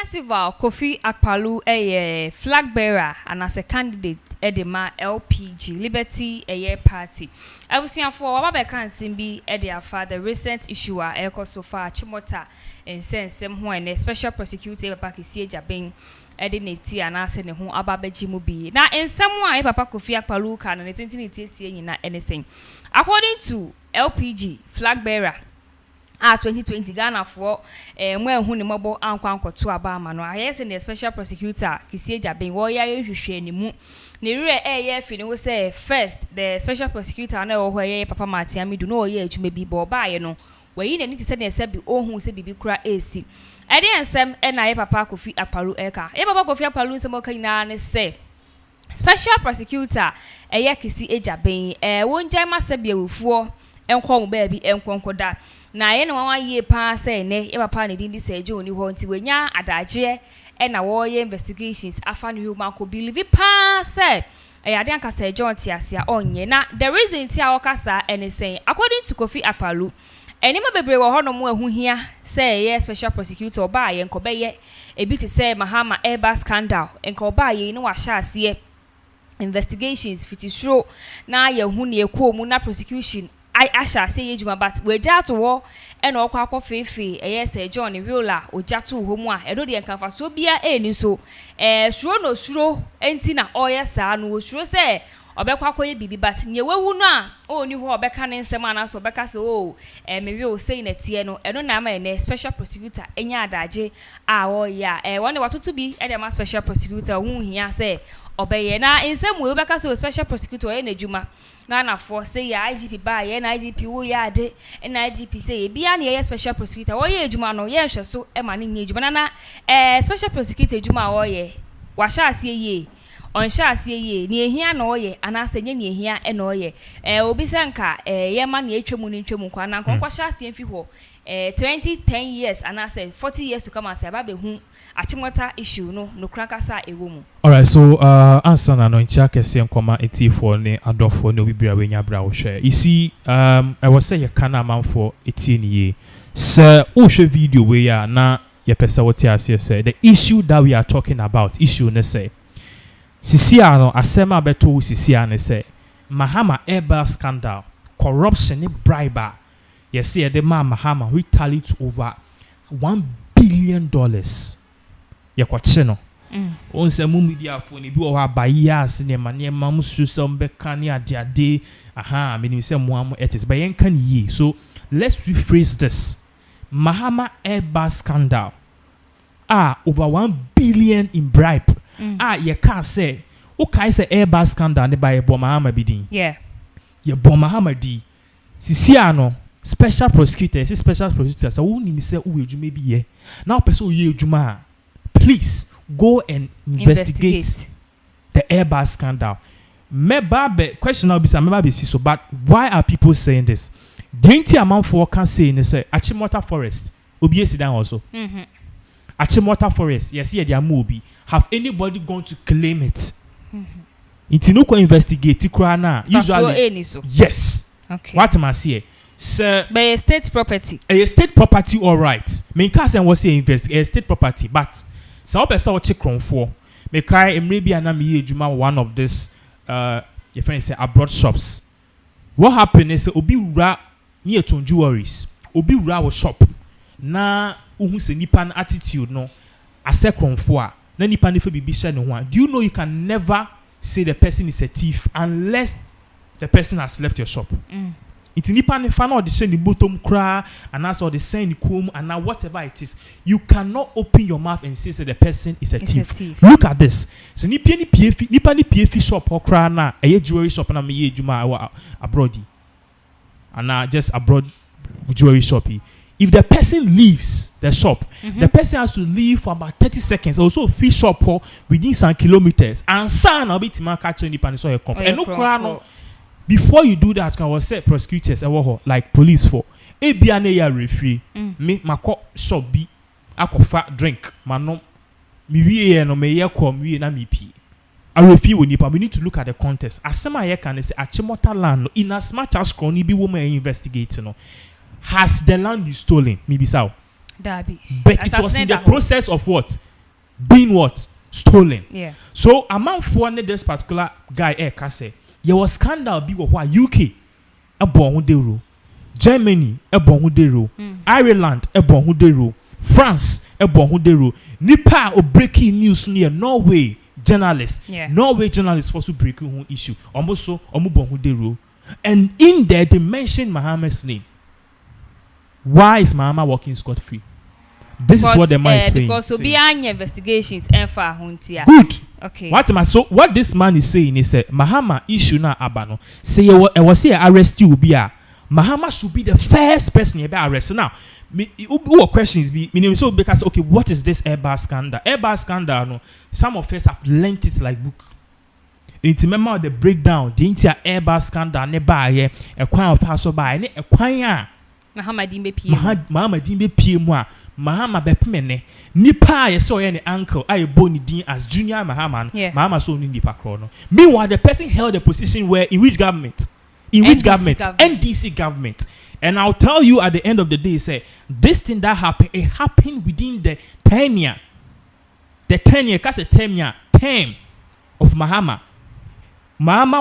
Festival Kofi Akpalu flag bearer and as a candidate edema LPG Liberty Party. I was here for Wabeka and Simbi Ediafa the recent issue so far Chimota and sense some when a special prosecutor Pakisi Jabin Edinity and asking who Ababeji Mubi. Now in some way Papa Kofi Akpalu can and it's anything. According to LPG flag bearer 2020 Ghana for when who ni mobo ankwanko to abama no ayese the special prosecutor Kisie Jabin wo ya hwehwe ni mu ne re fi ni say first the special prosecutor na wo hoye Papa Matiamidu no ye adwuma bi bo baaye no wayi na ni ti se na ese bi ohun se bibi kura esi ede ensem na ye Papa Kofi Akpalu eka ye Papa Kofi Akpalu nsem o kan na ne say special prosecutor Kisie Jabin wonjai masebia wufuo enko mo ba bi enkonko da na ye no wan ye pa say ne ye papa ne din di say jo ni ho nti wenya adaje e na wo ye investigations afa no human ko believe pa say ade anka say John Tiasia onye na the reason ti a wokasa anything according to Kofi Akpalu enima bebre wo ho no mo ahu hia say ye special prosecutor ba ye nko be ye ebi ti say Mahama AirBus scandal nko ba ye no wa sha ase investigations fiti suro na ye hu ne ekwo mu na prosecution Asha say ejuma but we ja to wo e na okwa akofefe say John Wheeler oja to ho mu a edo de nkan fa so bia eni so suro no suro enti na oye saa no suro say obekwa akoye bibi but nye wewu no a oni ho obeka ne nsem ana so obeka say me we o say na tie no eno na ma ne special prosecutor enya adaje a wo ya won watoto bi e de ma special prosecutor hu hia say obeye na nsem we obeka say special prosecutor e na juma Ghana for say ya IGP ba ye na IGP wo ya ade na IGP say bia na ye special prosecutor wo ye ejuma no ye hwe so e ma ne nye ejuma na special prosecutor ejuma wo ye wa sha ase ye on sha ase ye ni ehia na wo ye ana ase nye ni ehia e na wo ye obi se nka ye ma na etwemu ni ntwemu kwa na kwa sha ase mfi ho 10 years ana say 40 years to come as aba be hu achimota issue no krankasa ewo mu. All right, so answer na no ncha kese nkoma etifo ne adofo ne obi bra wenya bra wo hwe. You see I was say you can amanfo etie ni ye. Sir, wo hwe video we ya na ye pesa what ya say the issue that we are talking about issue ne say sisia no asema beto sisia ne say Mahama AirBus scandal corruption ne bribe you see the man Mahama we tallied over $1 billion ye kwache no on se mu media phone bi o ha bias ne ma ne ma musu se mbeka ne ade aha me ni se mu am etis but yen kan yi so let's rephrase this Mahama AirBus scandal over 1 billion in bribe ye can say o kai say AirBus scandal ne by bo Mahama bidin yeah ye bo Mahama di sisia no special prosecutor so who ni say who ejuma bi ye now person ye ejuma please go and investigate the AirBus scandal. Question now be so, but why are people saying this? The amount for can say ne say Achimota Forest obi sit down also. Achimota Forest yes here their movie have anybody gone to claim it? It's no go investigate na usually yes. Okay. What am I say? Sir, by a state property. A state property all right. Me can was say investigate state property but so person check for me kai maybe ana me ejuma one of this your friend say abroad shops. What happened is obi wura near to jewelries obi wura wo shop na uhu se nipa na attitude no ase kronfo na nipa ne fe bibi hye ne ho. Do you know you can never say the person is a thief unless the person has left your shop. It's nipa ne fa na o de hye ni bottom kra and as or the send kum and now whatever it is you cannot open your mouth and say the person is a thief. Look at this. So nipa ni PF shop or kra na a jewelry shop na me ejuma abroad and just abroad jewelry shop. If the person leaves the shop, the person has to leave for about 30 seconds. Also, fish shop within some kilometers. And son, I'll be to catch any pan so you come. And no crano. Before you do that, I will say prosecutors like police for a biane referee. Me mako shop be akofa drink. Manom mi wiye no me ye kom wiye na mi pi. I refuse we need to look at the context. As some I can say Achimota land in as much as crony be woman investigating no. Has the land been stolen? Maybe so. But it was in the process of what? being what? Stolen. Yeah. So amount for this particular guy say there was scandal be what UK a bon de Germany a bon de Ireland a bon de France a bon de Nipa or breaking news near Norway journalists. Norway journalists for to breaking issue. Almost so bon de and in there they mentioned Mahama's name. Why is Mahama walking scot-free? This is what the man is saying. Because so behind investigations and far huntia. Good. Okay. What this man is saying is Mahama issue na abano. Say I was here arrest you be Mahama should be the first person you be arrested. Now, what questions be meaning so because okay, what is this AirBus scandal? AirBus scandal no. Some of us have learnt it like book. It's remember the breakdown. The entire AirBus scandal ne buy a kwan of pass by ne a kwan Mahama dimbe PM Mahama bepmene nipa ye so ye ne uncle I boni din as junior Mahama Mahama so ni nipa krono. Meanwhile the person held a position where in which government NDC government. And I'll tell you at the end of the day say this thing that happened, it happened within the tenure cause a term of Mahama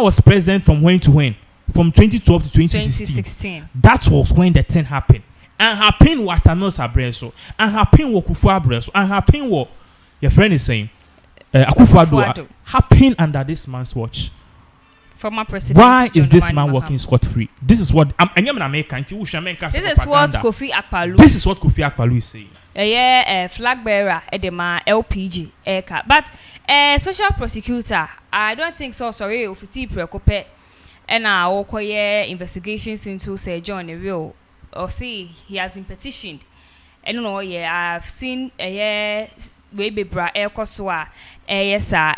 was president from when to when? From 2012 to 2016. That was when the thing happened. And happened what Thanos Abreso. And happened what Kufu Abreso. And happened what your friend is saying. Akufo-Addo happened under this man's watch. Former president. Why is this man walking scot-free? This is what This is what Kofi Akpaloo. This is what Kofi Akpaloo is saying. Flag bearer edema LPG eka. But special prosecutor, I don't think so. Sorry, Ofuti Prekope. And our investigations into Sir John Real or see he has been petitioned. I don't know, I've seen baby bra koswa yes sir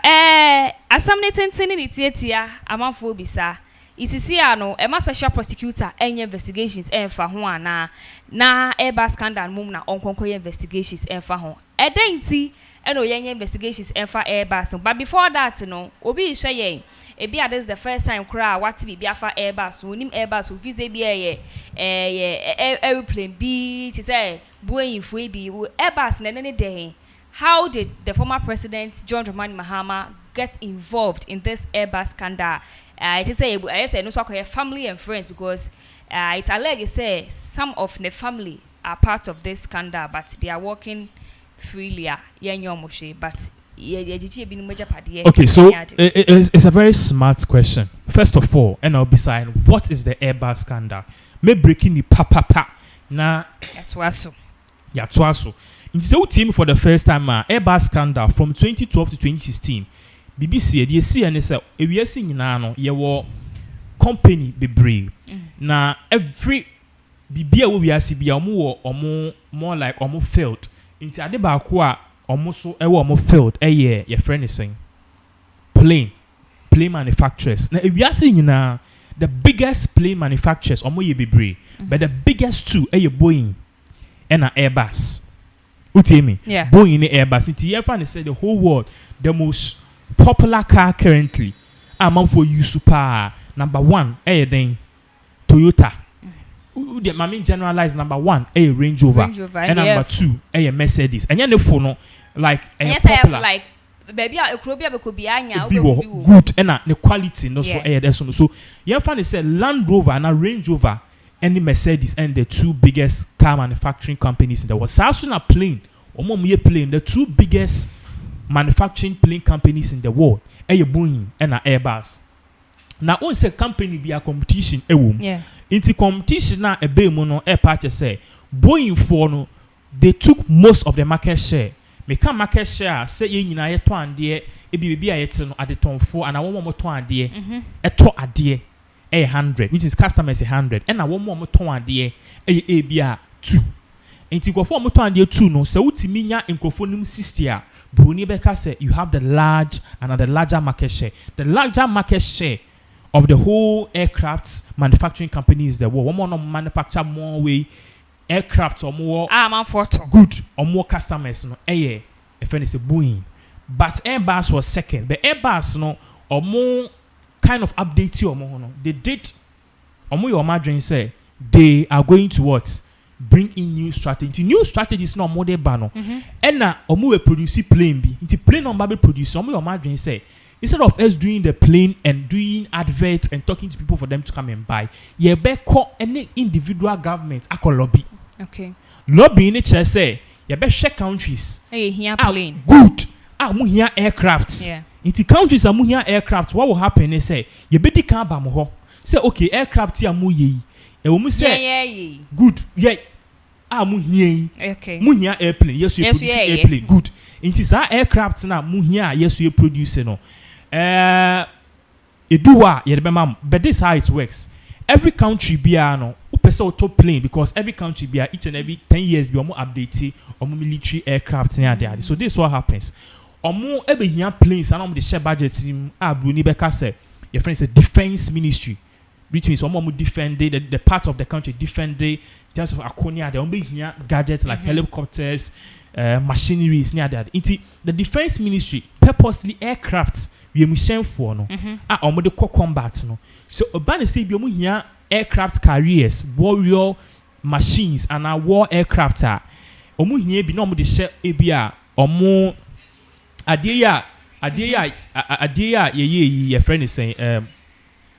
asamne tentini tietia amanfo bisa isisi ano e ma special prosecutor enye investigations enfa ho ana na AirBus scandal mum na onkonkoye investigations enfa ho edenti eno yenye investigations enfa AirBus but before that no obi hwe yen ebi this is the first time kra what be afa AirBus onim AirBus o visa bi airplane bi ti say Boeing fu bi AirBus na ne dey. How did the former president John Dramani Mahama get involved in this AirBus scandal? It is I say no talk family and friends because it's alleged say some of the family are part of this scandal, but they are working freely. But okay, so it's a very smart question. First of all, and I'll be saying, what is the AirBus scandal? Me breaking the pa na yatwaso. In the team for the first time, AirBus scandal from 2012 to 2016. BBC, the CNS, we are seeing now, your company be brave. Now, every BBA we are CBA more like almost failed. Into Adebakwa almost so almost failed. Year, your friend is saying plane manufacturers. Now, if we are seeing now, the biggest plane manufacturers almost be brave, but the biggest two are Boeing and AirBus. Utimi, Boeing in the AirBus. It's here said the whole world, the most popular car currently, among for you super number one, then Toyota. The main generalized number one, Range Rover, and number two, Mercedes. And the phone like yes, popular. I have like baby could be good and the quality no so you find say Land Rover and Range Rover and the Mercedes and the two biggest car manufacturing companies in the world. Samsung are plane, the two biggest manufacturing plane companies in the world. Boeing and AirBus. Now, once a company be a competition, into competition now a mono air part say Boeing for no, they took most of the market share. Make market share say you know to and dear it be a no at the ton 4 and I want more to and dear a to a dear 100 which is customers 100 and I want more to and dear a be 2 into go for more to and dear 2 no so uti minya incophonum sistia Bruni Beka say you have the large and the larger market share. The larger market share of the whole aircraft manufacturing companies the world. One more manufacture more way aircraft or more good or more customers no if any say Boeing. But AirBus was second. The AirBus no or more kind of update you or more no. They did or more your margin say they are going to what? bring in new strategy. New strategies no more de bano. And na omo we produce plane bi. Inti plane on baby produce. Omo your margin say instead of us doing the plane and doing adverts and talking to people for them to come and buy, ye be call any individual government akọ lobby. Okay. Lobby in nature say ye be share countries. Hey, here plane. Good. Mu here aircrafts. Yeah. Inti countries mu here aircraft. What will happen is say ye be di kan ba mo ho. Say okay aircraft here mu ye. E wo mu say yeah. good. Yeah. Mu here. Okay. Mu here airplane. Yes, you produce airplane. Good. Inti sa aircraft na mu here yes you produce no. Eduwa ye be mam. But this how it works. Every country bia no upese auto plane because every country bia each and every 10 years be omo update omo military aircraft near there. So this is what happens. Omo ebe hia planes and omo the share budget Bruni beka say your friend say defense ministry, which means omo defend the part of the country defend in terms of akonia the omo hia gadgets like helicopters, machineries near there. The defense ministry purposely aircrafts we mission for no omo the combat no. So obani say bi omo hia aircraft carriers, warrior machines and war aircraft omo hia bi no omo the share ebia omo adeya ye friend is saying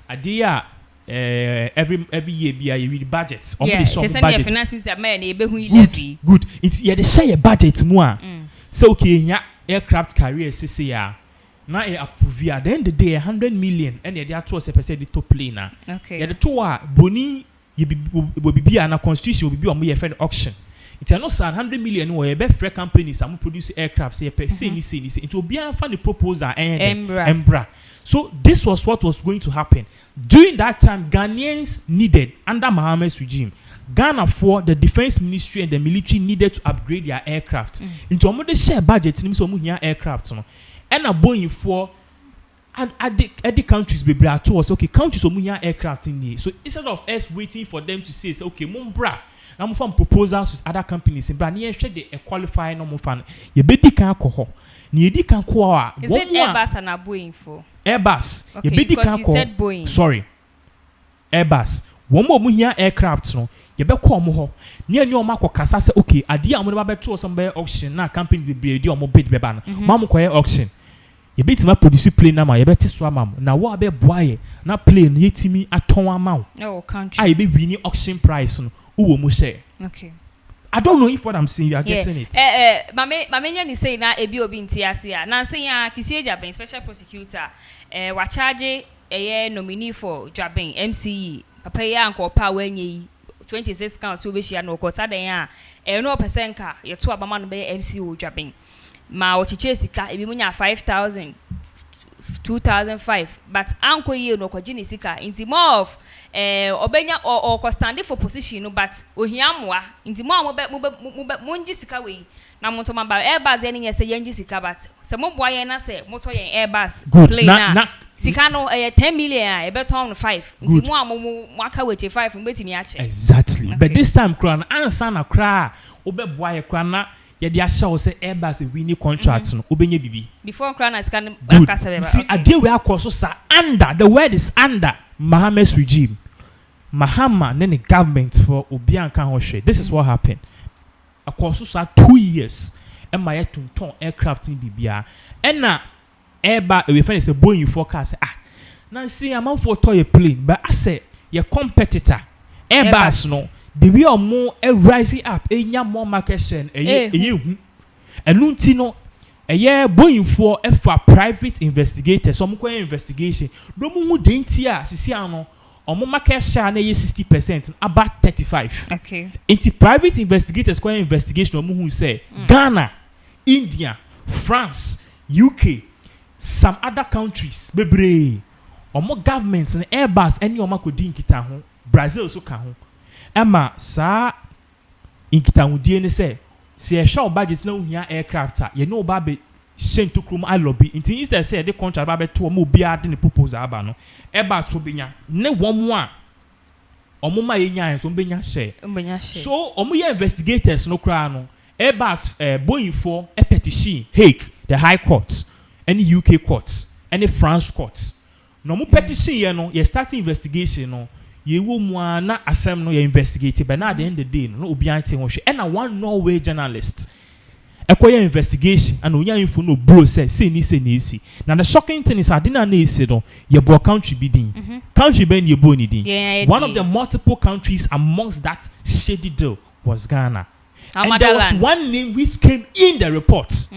adeya every year be a read budget omo the shop budget finance minister man e be hu levy good it ye the share budget mu a so okay nya aircraft carriers say ya na e approve at the end of the day 100 million and they are to us percent the top plane na okay ye the to a boni ye be na constitution will be omo ye friend auction. It's not 100 million where be free companies some produce aircraft say it will be a funny proposal and Embra. So this was what was going to happen during that time. Ghanaians needed under Mahama's regime, Ghana for the defense ministry and the military needed to upgrade their aircraft into a share budget in aircraft and a Boeing for and at the countries be brought to us. Okay, countries aircraft in here. So instead of us waiting for them to say okay mumbra I'm from proposals with other companies in brand share they qualify no more fan ye be di kan ko ni di kan ko a is it Airbus and a Boeing for Airbus okay, ye be di kan ko sorry Airbus one more hia aircraft no ye be ko mo ho ni ani o makọ kasa say okay ade am no ba beto some be auction na company be bredi o mo bid be ba no mam ko auction ye be tima produce plane na ma ye be ti so amam na wo be boaye na plane ye timi aton amam oh country I be winning auction price no okay. I don't know if what I'm saying you are getting it. Mame ni say na ebi obi nti ase a na say ya kisi Jaben special prosecutor wa charge nominee for Jaben MCE papa ya anko pa wanyi 26 count obi hia no kota den a no percent ka ye to abama no be MCE o Jaben ma o chiche sika ebi munya 5,000 2005 but anko ye no kwagini sika inti more of obenya or standing for position no but ohiamwa inti more munji sika we na moto maba Airbus eni ye say yenji sika but se mo boa ye na say moto yen Airbus plane na sika no 10 million a e beton 5 inti mo aka weche 5 mbetimi ache exactly okay. But this time crown answer na kra obeboa ye kra na ye dia show say Airbus a winning contract no obenye bibi before crown as can akasebe see ade we akoso sa under the word is under Mahama's regime Mahama and then the government for Obianka Hoshe. This is what happened. Akoso sa 2 years and my ton aircraft in Bibia and na Airbus we find say Boeing forecast now see I'm for toy plane but I say your competitor Airbus no the we are more rising up more market share and nunti no Boeing for private investigators some investigation do mu dentia sisi ano omo market share na 60% about 35 okay into private investigators kwa investigation omo who say Ghana, India, France, UK, some other countries bebre omo governments and Airbus any omo ko di nkita ho Brazil so ka ho ema sa nkita ho die ne say se e show budget na ohia aircraft ye no ba be sent to krum I lobby inti instead say the contract ba be to omo bia de ne proposal aba no Airbus for benya ne womo a omo ma ye nyan so benya share so omo ye investigators no kra no Airbus Boeing for a petition Hague the High Court any UK courts any France courts no mo petition ye no ye start investigation no ye wo mu na asem no ye investigate but na at the end of the day no obi anti ho hwe and na one Norway journalist ekoye investigation and onya info no bro say ni isi now the shocking thing is adina na isi no ye bo country be din country ben ye bo ni din one of the multiple countries amongst that shady deal was Ghana. And there was one name which came in the reports.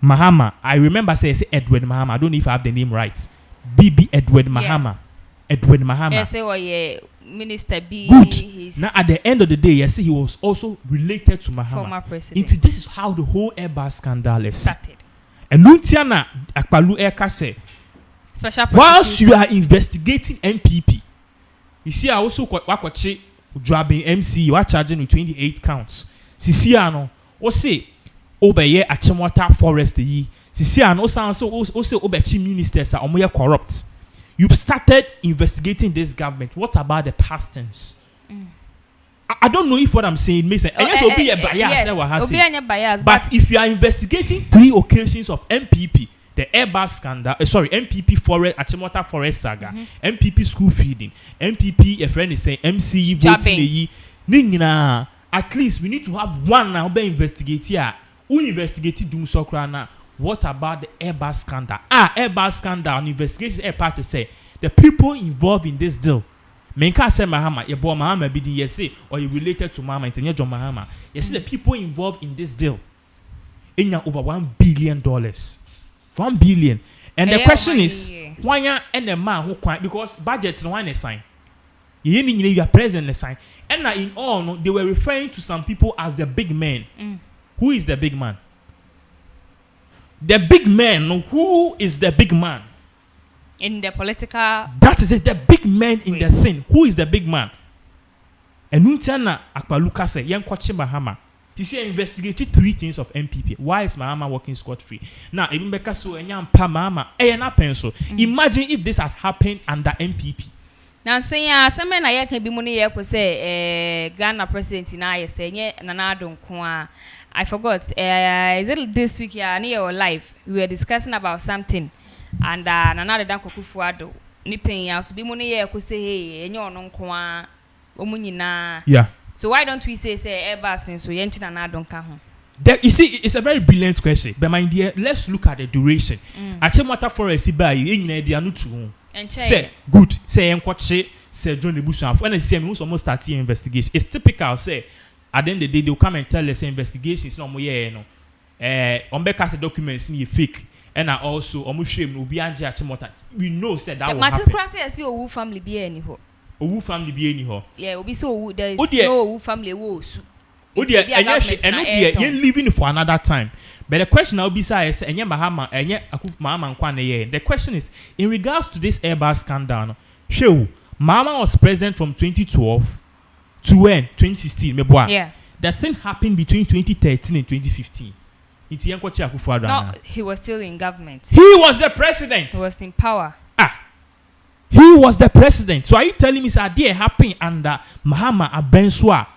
Mahama. I remember say Edward Mahama. I don't know if I have the name right. BB Edward Mahama. Edward Mahama. Yes, yeah, Minister B. Good. Now at the end of the day, yes, he was also related to Mahama. Former president. This is how the whole AirBus scandal is started. And Nuntiana Akpalu Eka say, special whilst you are investigating MPP, you see, I also watch Drabin MC, you are charging with 28 counts. Sisiano, o say, obeye Achimota Forest ye. Sisiano, so say obechi ministers are omoya corrupt. You've started investigating this government. What about the past tense? I don't know if what I'm saying makes sense. And yes, will be a bias. Yes, but if you are investigating 3 occasions of MPP, the AirBus scandal, MPP Forest, Achimota Forest saga, MPP school feeding, MPP, a friend is saying MC voting, at least we need to have one now be investigate here. Who investigated Doom Sokrana? What about the AirBus scandal? AirBus scandal, an investigation air part to say the people involved in this deal. Menka say Mahama, your boy Mahama be the say, or you related to Mahama, it's your Mahama. You see the people involved in this deal in over $1 billion. 1 billion. And the question is, why and the man who quite because budgets no one sign. You are president sign. And in all, no, they were referring to some people as the big man. Who is the big man? The big man, no, who is the big man? In the political. That is it, the big man in the thing. Who is the big man? And Nuntana Akpaluka say, Young Kwachi Mahama. This year investigated 3 things of MPP. Why is Mahama working scot-free? Now, even because so Mahama, pencil. Imagine if this had happened under MPP. Now, say, some men I can be money. I could say, Ghana president in ISA, Nana Donkwa. I forgot. Is it this week? Yeah, near our life, we were discussing about something, and Nana Danko Kufuado, nipping out to be money. I could say, hey, and you're non-kwa, Omunina. Yeah. So why don't we say AirBus and so yentin and I don't come? You see, it's a very brilliant question. But my dear, let's look at the duration. Achimota Forest by in the Anutu. Say good. Say and what say John the Bush. When I say we almost start here investigation. It's typical. Say at the end of the day they'll come and tell us investigation is no more no. Ombeka documents in fake. And I also almost shame no be anje Achimota. We know said that will happen. Matis your family be anyhow. Who family be anyhow? Yeah, we so there is no family woes. And you're living for another time. But the question I'll be saying is, Mahama, Mahama and the question is, in regards to this AirBus scandal, show Mahama was president from 2012 to when 2016. Yeah. That thing happened between 2013 and 2015. No, he was still in government. He was the president. He was in power. He was the president. So are you telling me that they happened under Mahama Abenswa?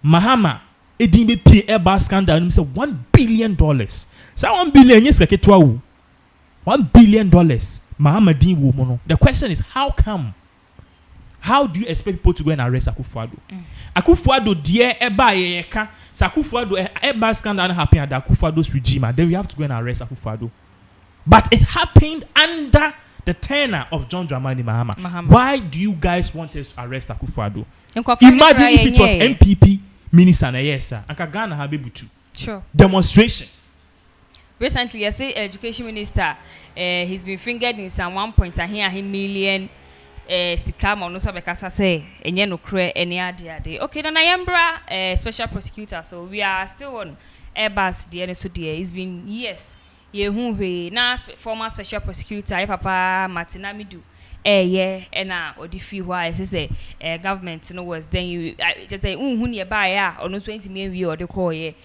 Mahama, it didn't pay AirBus scandal and say $1 billion. So $1 billion yes, like $1 billion. Mahama didn't woman. The question is, how come? How do you expect people to go and arrest Akufo-Addo? Akufo-Addo, dear Eba Yeka, Akufo-Addo, AirBus scandal happened under Akufo-Addo's regime, and then we have to go and arrest Akufo-Addo. But it happened under the tenure of John Dramani Mahama. Why do you guys want us to arrest Akufo-Addo? Imagine if it was MPP minister and yes, sir. Ghana have able to. Sure. Demonstration. Recently, I say education minister, he's been fingered in some 1.1 million sikama on also because I say enye no kre any idea. Okay, then I am special prosecutor, so we are still on AirBus the so there. It's been years. Na former special prosecutor papa Martina Midu yeah and or the fee why say government no was then you just say near buy or no 20 million or the call do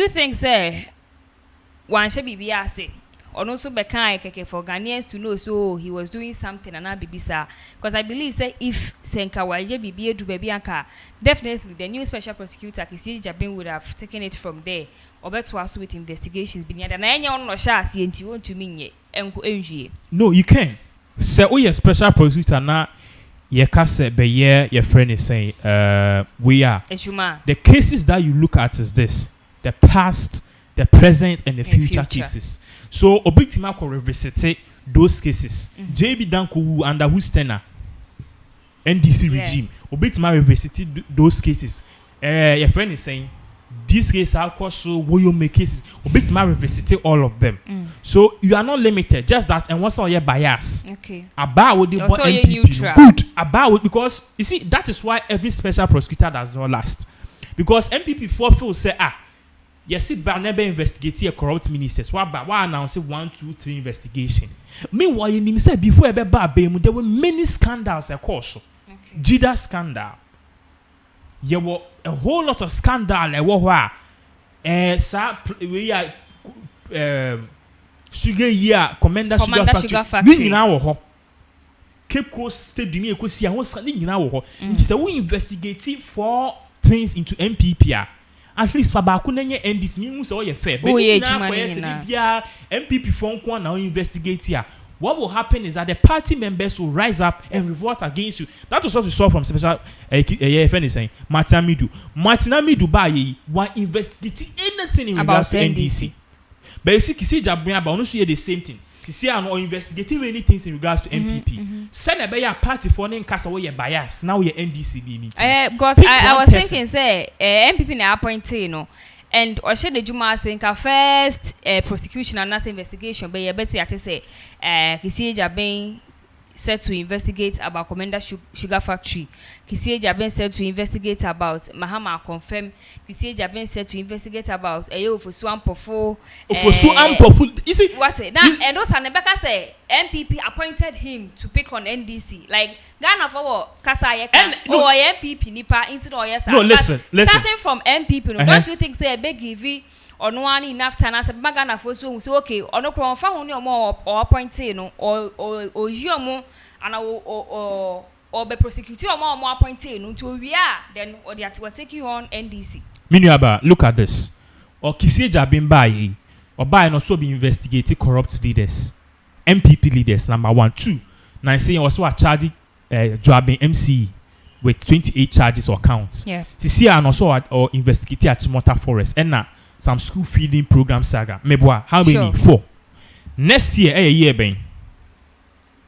you think say one should be say or no so be kind for Ghanaians to know so he was doing something and bibisa because I believe say if Senka waje bibi do baby anka definitely the new special prosecutor Kisi Jabin would have taken it from there or better also with investigations being and any on no shas want to mean ye. No, you can say oh yes special prosecutor now Ye kase be ye your friend is saying we are Ejuma. the cases that you look at is this: the past, the present, and the future cases. So obitima ko revisit those cases. JB Danko under whose tenor NDC regime obitima revisit those cases. Your friend is saying these cases are so will make cases obitima revisit all of them. So you are not limited, just that, and what's all your bias. Okay. About the MPP good about, because you see that is why every special prosecutor does not last, because MPP fulfill say yes, it never investigate a corrupt ministers. Why announce 1, 2, 3 investigation? Meanwhile, you say before ever there were many scandals, of course. Jida scandal. There were a whole lot of scandal. We are sugar year, Commander Sugar Factory. Now, Cape Coast State Dunia Ecosia was something now. It is a we investigating 4 things into MPP. At least for Bakunanya and this news or your fair. MPP phone now investigate here. What will happen is that the party members will rise up and revolt against you. That was what we saw from special FN is saying. Martinamidu Baye were investigating anything in regards to NDC. But you see, Kisi Jabria about no the same thing. Kisi are not investigating many things in regards to MPP. Send a party for them cast away your bias. Now your NDC meeting. Because I was thinking, say MPP na appointee, you know. And or should the Juma saying first prosecution and not investigation, but you better to say Kisi Jabin said to investigate about Commander Sugar Factory. Kisi Jabin said to investigate about Mahama confirm. Kisi Jabin said to investigate about Ofosu Ampofo. Ofosu Ampofo. You see what's it? Now and those and Rebecca say MPP appointed him to pick on NDC. Like Ghana for Kasaya or MPP nipa into or yes. No, listen. Starting from MPP, don't you think say a big give or no one enough time as a Magana for so okay or no problem found or more or appointee no or you more and or be prosecuted or more appointee no to we are then or they will take you on NDC. Minuaba, look at this. Or Kisi Jabin Baye or by and also be investigating corrupt leaders, MPP leaders, number 1, 2. Now I say also a charge Joabin MC with 28 charges or counts. Yeah. Sisi and also or investigating at Chimota Forest and now some school feeding program saga. Meboa, how many? 4. Next year, year ben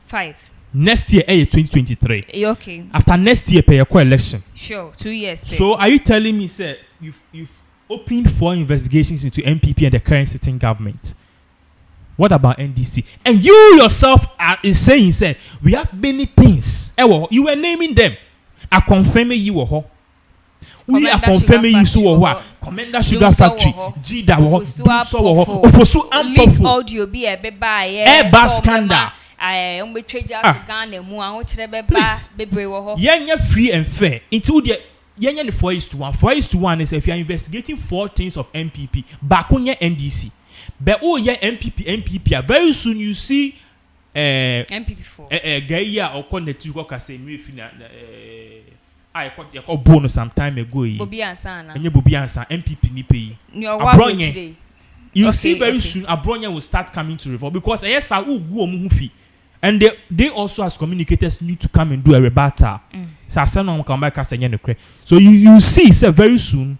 5. Next year, 2023. Okay. After next year, pay your election. Sure, 2 years. Pay. So, are you telling me, sir, you've opened 4 investigations into MPP and the current sitting government? What about NDC? And you yourself is saying, sir, we have many things. You were naming them. I confirm you were. We are confirming you so what? Commander Sugar Factory, Jida, Ofosu Ampofo, audio be a baby, AirBus scandal. I am with trade out Ghana, Yenya free and fair. Into the Yenya 4:1. 4:1 is if you are investigating 4 things of MPP, back on your NDC. But oh yeah, MPP. Very soon you see MPP4. Gaia or connect you go say I caught bonus some time ago. Bobiansa and you Bobiansa MPP ni pay. You see very soon Abronya will start coming to revolt because yes I will go mufi. And they also as communicators need to come and do a rebuttal. So you see say very soon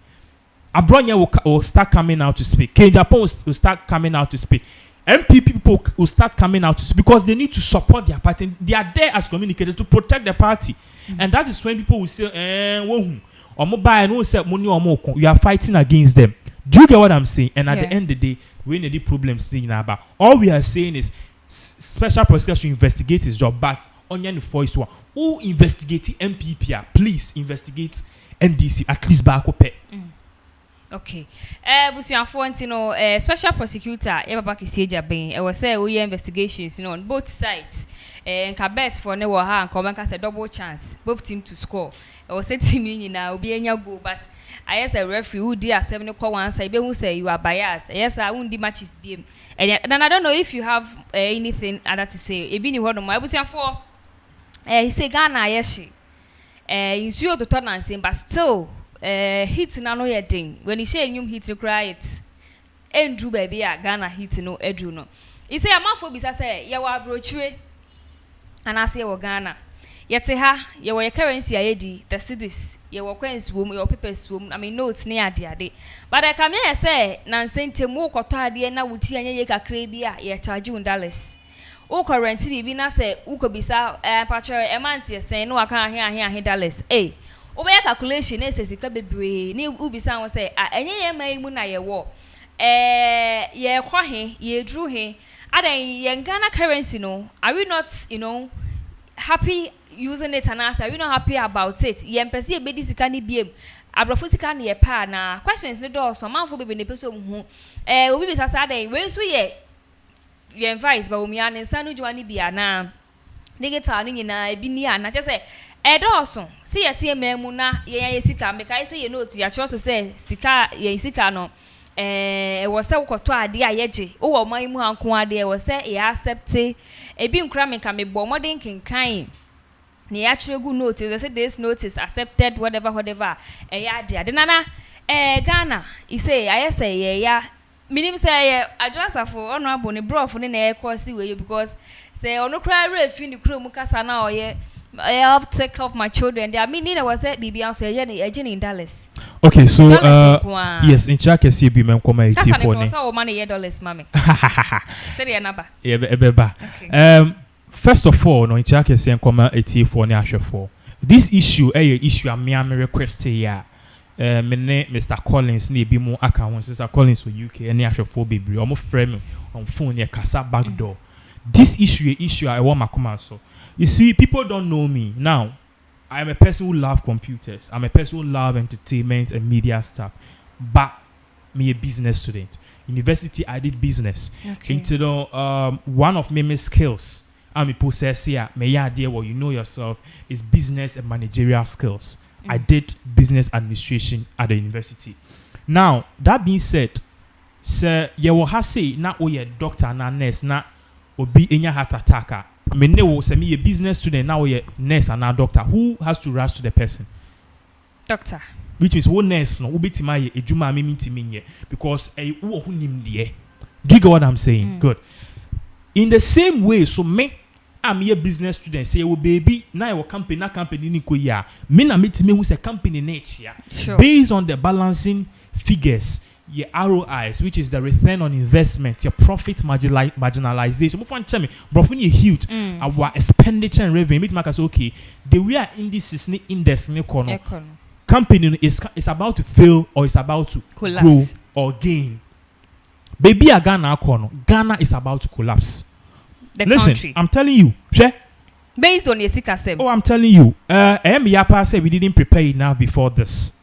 Abronya will start coming out to speak. Japan will start coming out to speak. MPP people will start coming out to speak because they need to support their party. They are there as communicators to protect the party. And that is when people will say, you are fighting against them. Do you get what I'm saying? And at the end of the day, we need the problems saying about. All we are saying is special prosecutor should investigate his job, but onion voice one. Who investigate MPP? Please investigate NDC at least back up. Okay. Special prosecutor, Eba Kisi Jabin, I was say we investigations, on both sides. And Cabet for no and Comanca a double chance, both team to score. I was saying to me now, be in your go, but I asked a referee who dear 7 o'clock once. I will say you are biased. Yes, I won't do matches be. And then I don't know if you have anything other to say. If you heard of my was for he say Ghana, yes, she. You see the turn and saying, but still, hit no your thing. When he say you hit to cry it. Andrew baby, Ghana hit no Edru no. He say, I'm not for bisa say, you are brochue. And I say, Ghana. Yete ha ye wo currency ayedi the cedis ye wo coins wo your papers wo I mean notes ne ade but I come here say na nsente mu kwoto ade na wuti anya ye kakra bi a ye charge $1 o current bi na say ukobisa patro e month ye say no aka ahe dollars obe calculation na sesika bebre ni ubisa won say enye ye mai mu na ye wo ye kwo he ye dru he adan ye Ghana currency no are we not happy using it and are we not happy about it ye mpese e bedi sika ni biem abrofo sika na ye pa na questions ni do so manfo bebe ne peso hu obi bisa sa adan we so ye advice ba omi an nsa no jwa ni bia na digital ni nyina ebi ni ana che say edoso si yete memu na ye sika meka say ye note ya cho so say sika ye sika no wo se ukoto ade a yeje wo man mu anko ade wo se e accept ebi nkra me ka me bo modern kinkan ne ya tregu note they say this notice accepted whatever ya ade nana Ghana I say I say ya minim say adwasafo ono abone brof ne na ekosi we because say ono kra refi ni kro mu kasa na oye I have to take care of my children. They are meaning I was at BB so in Dallas. Okay, so yes, in Chaka CB men come 84 ne. So money $1 mommy. Say number. Yeah, first of all, no in Chaka CB come 84 ne ahwefo. This issue issue am me request here. Me Mr. Collins ne bi mu aka won Mr. Collins for UK ne ahwefo bebre. Omo frame on phone ne kasa back door. This issue I want makoma so. You see, people don't know me. Now, I'm a person who loves computers. I'm a person who loves entertainment and media stuff. But me a business student. University, I did business. Okay. Into the one of my skills I'm a possess here. My idea what you know yourself is business and managerial skills. I did business administration at the university. Now, that being said, sir, you will have say na oye doctor na nurse na obi enya heart attack. Me know say me a business student now a nurse and a doctor who has to rush to the person. Doctor. Which is one nurse no ubetima ye ejuma me mintiminye because who nim there. Do you get what I'm saying? Good. In the same way, so me I'm a business student say oh baby na your company na company ni ko ya me na metime who say company nature sure. Based on the balancing figures your ROIs, which is the return on investment, your profit marginalization. But when you huge, our expenditure and revenue, make us okay. The way our indices ni index ni kono. Company is about to fail or is about to collapse. Grow or gain. Baby, a Ghana kono. Ghana is about to collapse. The Listen, country. I'm telling you, based on your sikasem. Oh, I'm telling you. Yapa said we didn't prepare enough before this.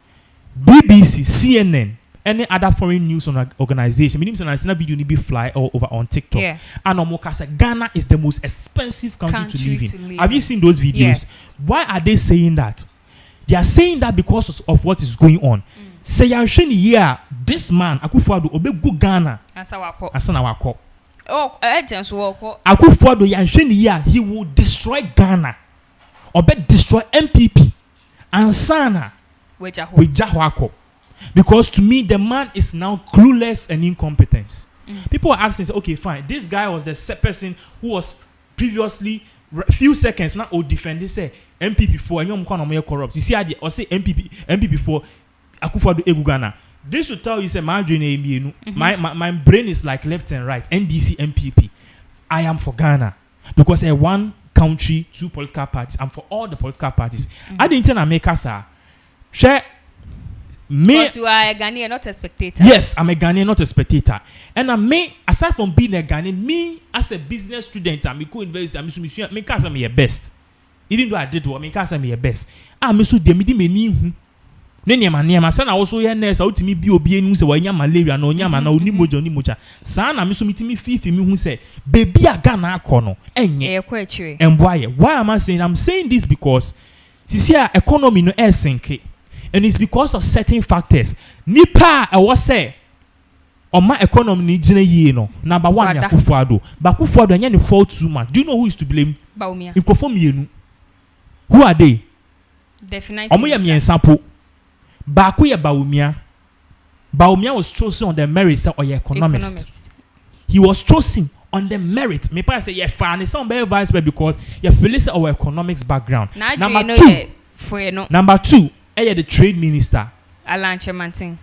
BBC, CNN. Any other foreign news organization, meaning I see a video ni be fly all over on TikTok. Yeah. And Omokasa, Ghana is the most expensive country to live in. Have you seen those videos? Yeah. Why are they saying that? They are saying that because of what is going on. Say yeah, this man Akufo-Addo obe go Ghana. Asana wako. Oh, agents wako. Akufo-Addo yeah, he will destroy Ghana. Obe destroy MPP. Ansana. With Jahwako. Because to me, the man is now clueless and incompetent. People are asking, okay, fine. This guy was the person who was previously, few seconds, now defend. They say MPP for and you're corrupt. You see, or say MPP for Akufo-Addo Ghana. This should tell you, say, my brain is like left and right. NDC, MPP. I am for Ghana because one country, two political parties. I'm for all the political parties. I didn't tell America, sir. Share. Because you are a Ghanaian, not a spectator. Yes, I'm a Ghanaian, not a spectator. And aside from being a Ghanaian, me as a business student, I'm a co-investor, I'm your best. Even though I did what I'm your best. I'm so demidi meni. Nenya sana also ya nurse out me bi obi enu se wanya malaria na onya na oni moja. Sana me so mitimi fifi me hu say baby a Ghana akono enye. Why am I saying? I'm saying this because sisi economy no sink. And it's because of certain factors. Nipa was say on my economy ni jine ye no. Number one ya Akufo-Addo. But Akufo-Addo anya ni fall too much. Do you know who is to blame? Baumia. Who are they? Definitely. Omo ya miensampo. Baku ya Baumia. Baumia was chosen on the merits of economist. He was chosen on the merit. Me pa say find some be vice because you feel our economics background. Number two, the trade minister. Alan Chemantin.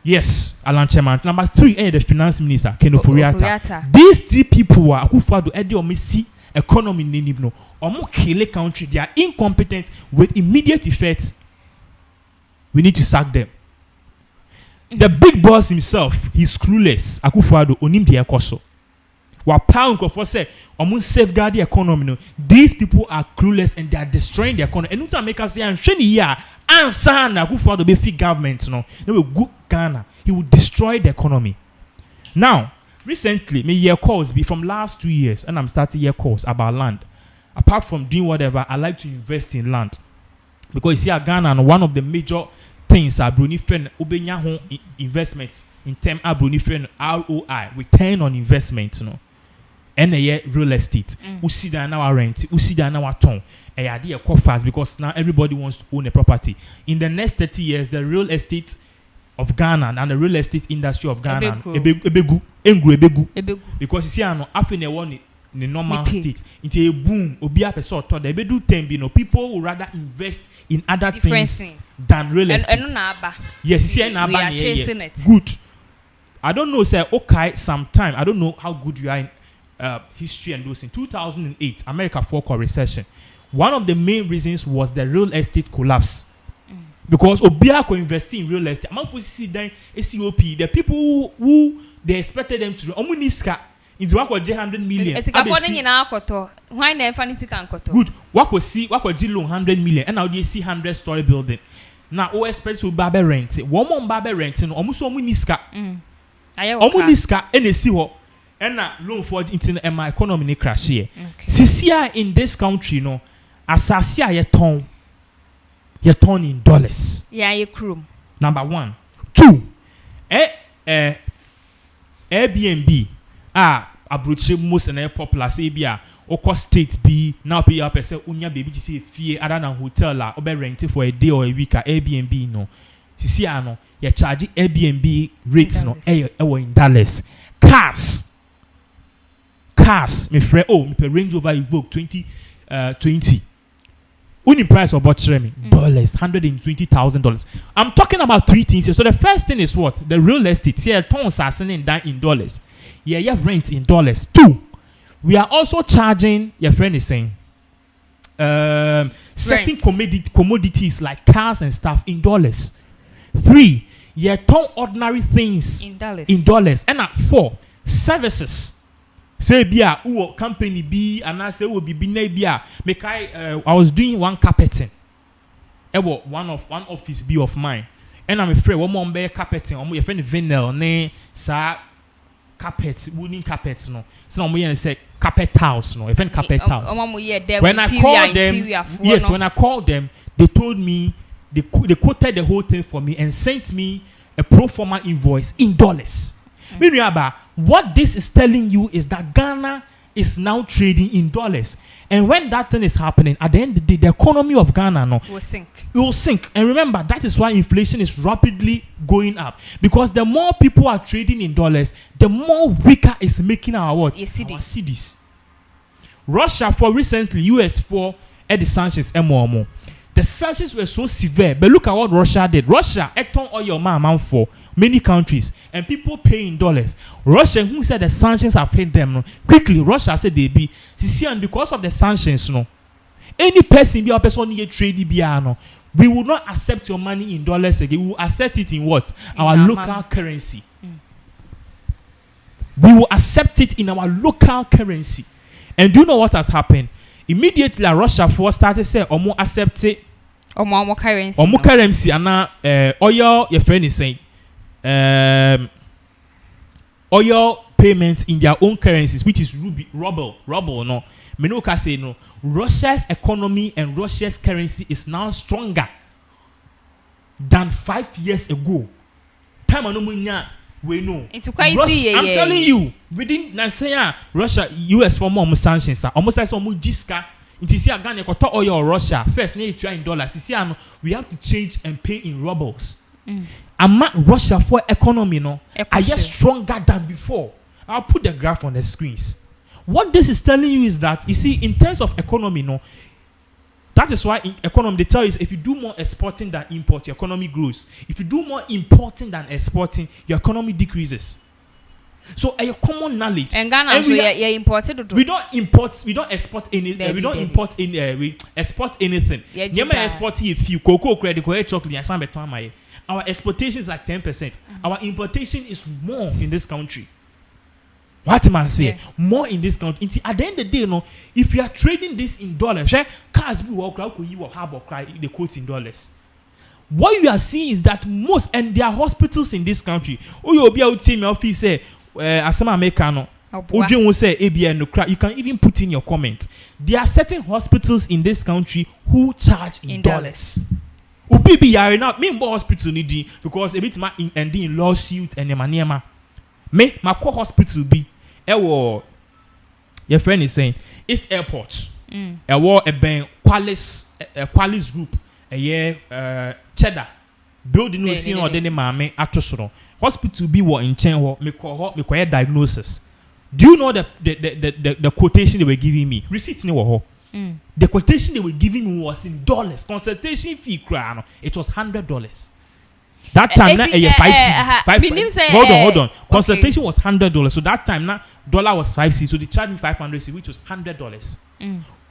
Yes, Alan Chemantin. Number 3, the finance minister, Ken Ofori-Atta. These 3 people are Akufo-Addo Edi Omisi economy no. Omo kill country. They are incompetent with immediate effects. We need to sack them. The big boss himself, he's clueless. Akufo-Addo onim de ekoso. Wa pound for say omo safeguard the economy no. These people are clueless and they are destroying the economy. And no make us say and sheni here answer na Akufo-Addo be fit government no. They will go Ghana. He will destroy the economy. Now, recently, my year calls be from last 2 years, and I'm starting year calls about land. Apart from doing whatever, I like to invest in land because you see, Ghana and one of the major things are Brunifen Ubenya home investments in terms of Brunifen ROI, return on investment, you know, and a real estate. We see that now rent, we see that now ton. A idea quite fast because now everybody wants to own a property. In the next 30 years, the real estate of Ghana and the real estate industry of Ghana ebegu because you see ano after the one in normal state into a boom obi apese oto da ebedu 10 bi no people would rather invest in other things than real estate. Yes, see na aba na good. I don't know say okay sometime I don't know how good you are in history and those in 2008 America fought a recession. One of the main reasons was the real estate collapse. Because Obia co invest in real estate. Among see then ACOP, the people who they expected them to Omuniska into what 100 million. Good. What was see what was 100 million and now they see 100-story building. Now O expect to babe rent. One more babe rent no almost Omuniska. Omuniska and see what and now loan for into my economy crash here. Sisia in this country no asasia ye ton. You turn in dollars. Yeah, you crew. Number 1. 2. Airbnb. Abroad most and popular say bia oko state B now pay up say unya baby to say fee other than hotel la obe rent for a day or a week Airbnb no. Sisi ano you charge Airbnb rates no in dollars. Cars me friend me Range Rover Evoque 2020. Only price of what dollars, $120,000. I'm talking about 3 things here. So the first thing is what? The real estate. See, tons are selling down in dollars. Yeah, rent in dollars. 2, we are also charging. Your friend is saying, certain commodities like cars and stuff in dollars. 3, ton ordinary things in dollars. And 4, services. Say bia who company B and I say will be bia make I was doing one carpeting. One office B of mine. And I'm afraid one more be carpeting your friend vinyl ne sa carpet wooden carpets no. So I'm say carpet house no. Your friend carpet house. When I called them, yes, when I called them, they told me they quoted the whole thing for me and sent me a pro forma invoice in dollars. What this is telling you is that Ghana is now trading in dollars. And when that thing is happening, at the end of the day, the economy of Ghana will sink. It will sink. And remember, that is why inflation is rapidly going up. Because the more people are trading in dollars, the more weaker is making our what? Our cedis. Russia for recently, US for the sanctions, MOMO. The sanctions were so severe, but look at what Russia did. Russia, hecton oil man for many countries, and people pay in dollars. Russia, who said the sanctions have paid them, no? Quickly, Russia said they be. See, and because of the sanctions, no, any person be a person need trade no, we will not accept your money in dollars again. We will accept it in what? Our local currency. We will accept it in our local currency. And do you know what has happened? Immediately, Russia first started say, "Omo accept it." Omo currency. Omo currency, and oil. Your friend is saying, oil payments in their own currencies, which is ruble. No, Menoka say no. Russia's economy and Russia's currency is now stronger than 5 years ago. Time anomunya. We know. I'm telling you, within Nasaya, Russia, US for more sanctions, almost like some disca. It is here Ghana to oil or Russia. First, need to in dollars. We have to change and pay in rubles. Russia for economy, no, are just stronger than before. I'll put the graph on the screens. What this is telling you is that, you see, in terms of economy, no, that is why in economy they tell you is if you do more exporting than import, your economy grows. If you do more importing than exporting, your economy decreases. So a common knowledge. And Ghana, so imported. We don't export anything. We don't import any. We export anything. You may export a few cocoa, credit, chocolate, and some better. Our exportation is like 10%. Our importation is more in this country. What am I saying? Yeah. More in this country. At the end of the day, you know, if you are trading this in dollars, cars be walk out, you will have the quotes in dollars. What you are seeing is that most, and there are hospitals in this country. Oh, you'll be able to tell me, office say, as some Americano, you say ABN no crack. You can even put in your comment. There are certain hospitals in this country who charge in dollars. Ubibi yare now, me mbo hospital need because a bit ma in lawsuit and the me my co hospital be your friend is saying it's airport. A ben Qualis group cheddar building no see or then mame atosoro hospital be what in chen ho me call diagnosis. Do you know the quotation they were giving me? Receipt ni wo ho. The quotation they were giving me was in dollars. Consultation fee crown, it was $100. That time now hold on. Consultation was $100. So that time now dollar was 5 cents. So they charged me 500 cents, which was $100.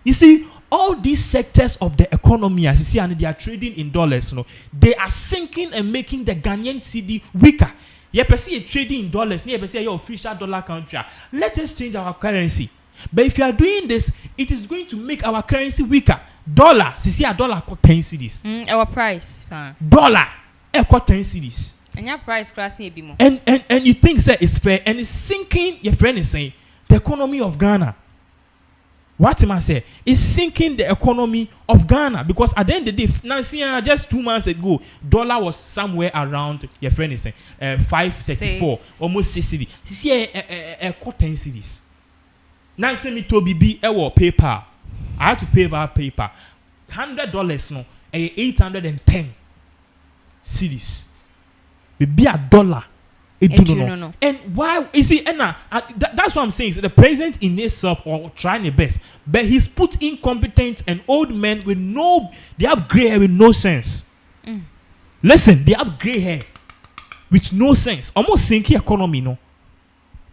You see, all these sectors of the economy, as you see, and they are trading in dollars, you know, they are sinking and making the Ghanaian cedi weaker. You see, trading in dollars, you see your official dollar country. Let us change our currency. But if you are doing this, it is going to make our currency weaker. Dollar, see a dollar cost 10 cedis. Our price. Dollar, cost 10 cedis. And your price crossing a bit more. And you think that it's fair, and it's sinking. Your friend is saying the economy of Ghana. What am I saying? It's sinking the economy of Ghana because at the end of the day, now just 2 months ago, dollar was somewhere around. Your friend is saying 534, almost 6 cedis. See a cost 10 cedis. Now say me to be PayPal. I had to pay via PayPal. $100 no, 810 cedis. Be a dollar. No. And why you see, and that's what I'm saying. Is the president in itself or trying the best, but he's put incompetent and old men with they have gray hair with no sense. Listen, they have gray hair with no sense. Almost sinking economy, no.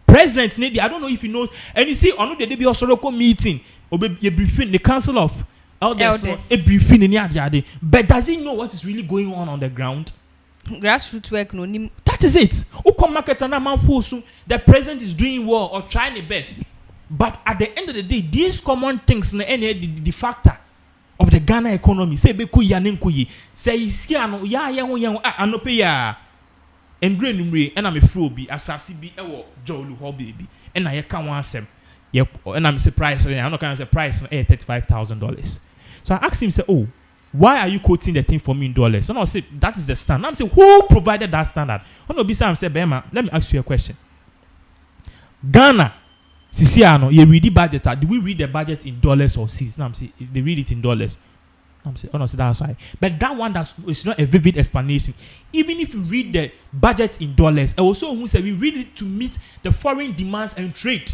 President, I don't know if you know, and you see, on the Osoro meeting, or a briefing, the Council of Elders, a briefing in the but does he know what is really going on the ground? Grassroots work, no. That is it. The president is doing well or trying the best, but at the end of the day, these common things, the factor of the Ghana economy, say beku yanenkuyi, say iskiano anope ya. And brain and I'm a fruity assassin be a jolly hobby and I can't want them. Yep, and I'm surprised. I'm not going to surprise $35,000. So I asked him, say, oh, why are you quoting the thing for me in dollars? And I said, that is the standard. I'm saying, who provided that standard? Oh no, besides, I'm saying, Bema, let me ask you a question. Ghana, Siciano, you read the budget. Do we read the budget in dollars or cedis? No, I'm saying, they read it in dollars. I'm saying, oh no, so that's why. But that one is not a vivid explanation. Even if you read the budget in dollars, I also who say we read it to meet the foreign demands and trade.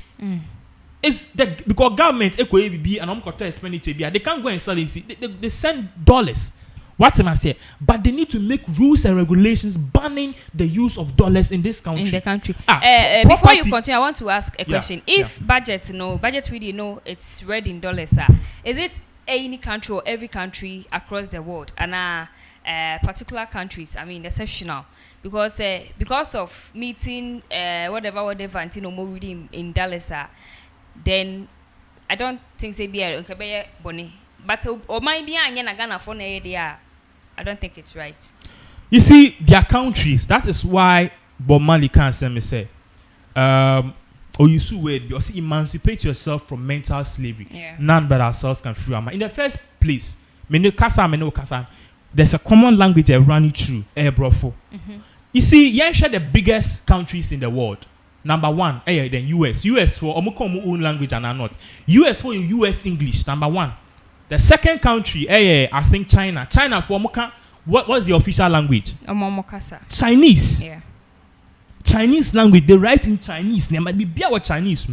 It's because government and expenditure, they can't go and sell it. They send dollars. What am I saying? But they need to make rules and regulations banning the use of dollars in this country. In the country. Before you continue, I want to ask a question. If budget really it's read in dollars, is it any country or every country across the world? And particular countries, I mean, exceptional. Because of meeting whatever, and more reading in dollars, then I don't think they be a bonnie. But or might be a Ghana for I don't think it's right. You see, their countries. That is why Bob Marley can't say, or you should wait, or emancipate yourself from mental slavery. None but ourselves can free our mind. In the first place, there's a common language that run through brofo. You see, you share the biggest countries in the world. Number one, the US. US for own language and are not. US for US English. Number one. The second country, I think China. China for what's the official language? Chinese. Chinese language. They write in Chinese. There might be our Chinese.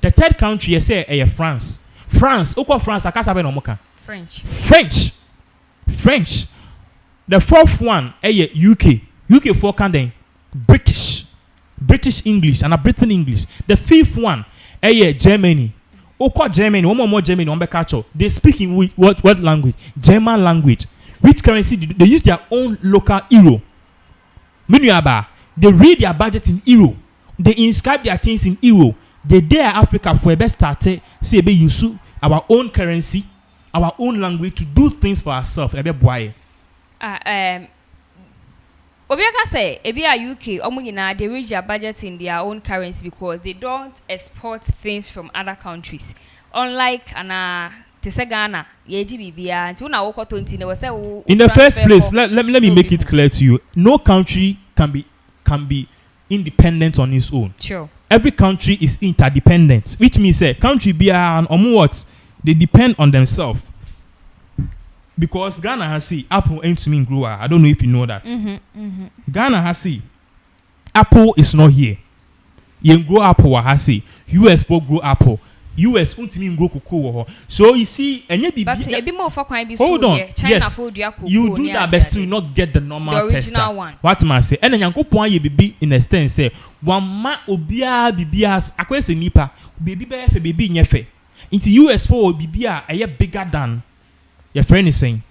The third country, you say, France. France, France, akasa be no moka. French. The fourth one, UK. UK for Canada. British English and a Britain English. The fifth one, Germany. Germany, one more Germany, one culture. They speak in what language? German language. Which currency they use their own local euro? Meaning, they read their budget in euro. They inscribe their things in euro. They dare Africa for a best start say be use our own currency, our own language to do things for ourselves. Obiaka say ebia UK omunyina they read their budget in their own currency because they don't export things from other countries. Unlike Ghana, in the first place, let me make it clear to you. No country can be independent on its own. Sure. Every country is interdependent, which means country be and what they depend on themselves. Because Ghana has Apple ain't to mean grower. I don't know if you know that. Ghana has Apple is not here. You grow Apple has US for grow Apple. US ultimately go cocoa. So you see, and but a bit more for crime. Hold on. China Yes, you do that best to not get the normal tester. What am I say? And then you go you be in a sense say one ma obia bibias akwese nipa baby be fe baby nyefe. Into US for bibia a bigger than your friend is saying.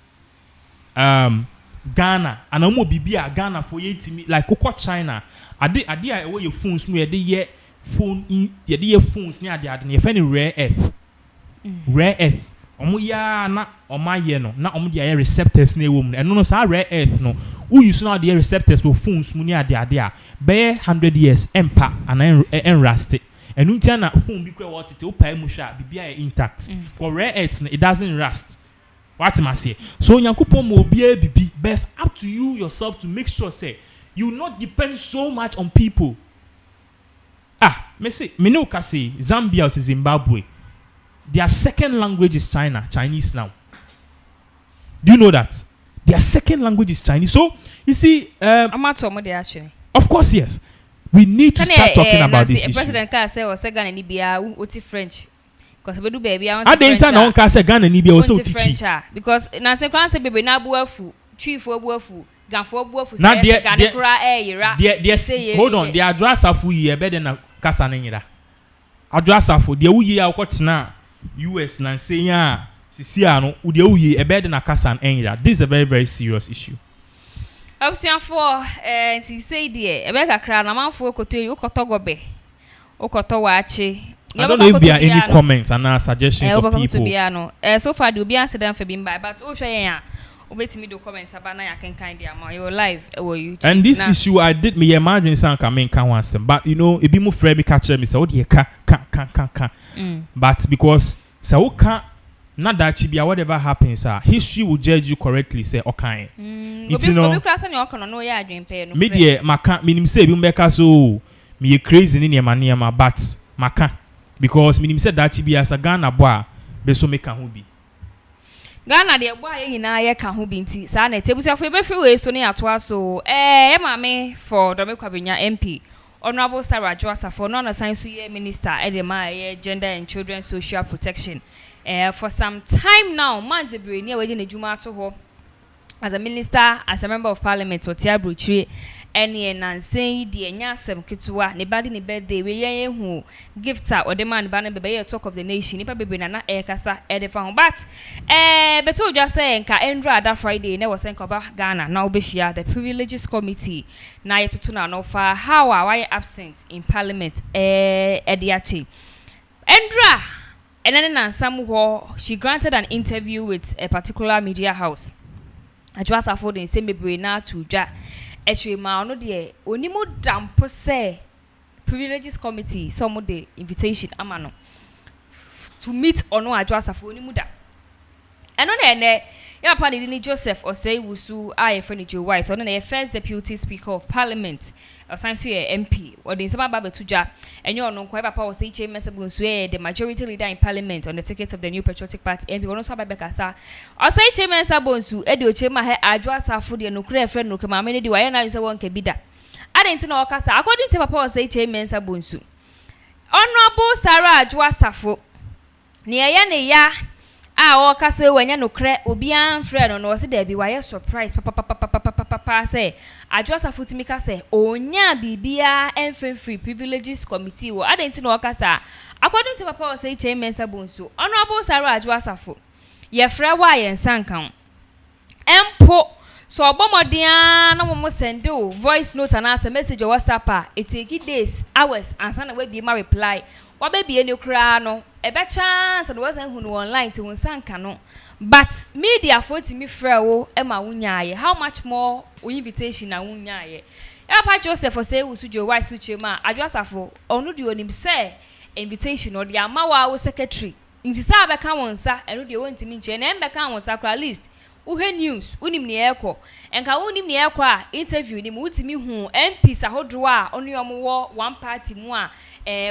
Ghana and omo bibia Ghana for ye like Coco China. Ade away your phones no ye phone in your phones near the other friend rare earth. Rare earth. Omo ya na oma ye no na omo dia receptors na ewom and no sa rare earth no who use now the receptors for phones mu near the other be 100 years empa and rust and untia na phone bi kwa what it opa mu sha bibia intact for rare earth it doesn't rust. What am I say? So Yankupon mo be bibi best up to you yourself to make sure say you not depend so much on people. Me no say Zambia or Zimbabwe. Their second language is Chinese now. Do you know that? Their second language is Chinese. So you see, of course, yes. We need to start talking about this issue. President can say or say Ghana ni bia uti French. Because we do baby I want to French. I don't say Ghana ni bia also French. Because na say kwan say baby na buafu, chiefo buafu, ganfo buafu say Ghana kura hold on, the address of we e better na kasa na nyira. Address of the uye akotena US na say ya sisi ano the uye e better na kasa na nyira. This is a very very serious issue. Option 4 ti say there e be kakra na manfo ekoto yi ukotogobe. Ukoto wachi. I don't know if there are any comments and suggestions of people. So far, there will be answer them for being by, but me do comments about na can kind of your live you. And this issue, I did me imagine some coming can once, but you know, it be more free me catch me say, oh dear, can. But because so can not that be whatever happens, history will judge you correctly. Say okay. It's you know. Media, maka minim say be make so me crazy in your maniama, but maka. Because minim said that be as a Ghana boy be so make can be Ghana de boy nyina ye ka ho binti sa na tebusia fo be free we so ne atoa so mame for Domekwa MP Honorable Sarah Joasafo no na sign so ye minister edema ye gender and children social protection for some time now man de bre ne waje na juma to ho as a minister, as a member of parliament or Tiabruchi any nansen di enya asem ketua ne body ne birthday we ye hu gifter or the man ban be talk of the nation nipa bebe na kasa edefa ho but beto just say nka endra that Friday ne was nka ba Ghana na obehia the privileges committee na yetutu na no fa how why absent in parliament ediachi endra and then nansam ho she granted an interview with a particular media house Ajwasafo den se bebre na to dwa etwe ma no de onimu dampo say privileges committee some the invitation amano to meet ono Ajwasafo onimu da eno na ene ya pa ni Joseph Osei Wusu aye friend Joe Wise ono na first deputy speaker of parliament osanso ye MP odin sama ba betudwa enyo ono kwa papa Osei Chemesabu nso the majority leader in parliament on the ticket of the New Patriotic Party MP ono so ba bekasa Osei Chemesabu nso edi ochema he Ajwasafo de no kra friend no kema me ne di wa ye na se won ka bida adenti na okasa according to papa Osei Chemesabu nso Honorable Sarah Ajwasafo. Ne ya o kase wanya no kre obi an frɛ no se da bi wa surprise papa say Ajwasafo timi kase onya bibia free privileges committee wo adenti no kasa according to papa say chairman sabonso Honorable Sarah Ajwasafo ye frɛ wa ye nsankan empo so obomodia na mo send o voice note and as a message WhatsApp it take days hours and sana we be my reply wa baby eni kra no e be chance and was hu no online to nsanka no but media for me frɛ wo e ma wunyaye how much more invitation na wunyaye ya pa Joseph for say usujo why suche ma Ajwasafo onu de onim say invitation or the amawa wo secretary nti sa be ka wonsa enu de wontimi nche na embe ka wonsa kra list uhe news unim ne eko enka unim ne eko a interview ni mu utimi hu MPs ahodro a onu yomo one party mu a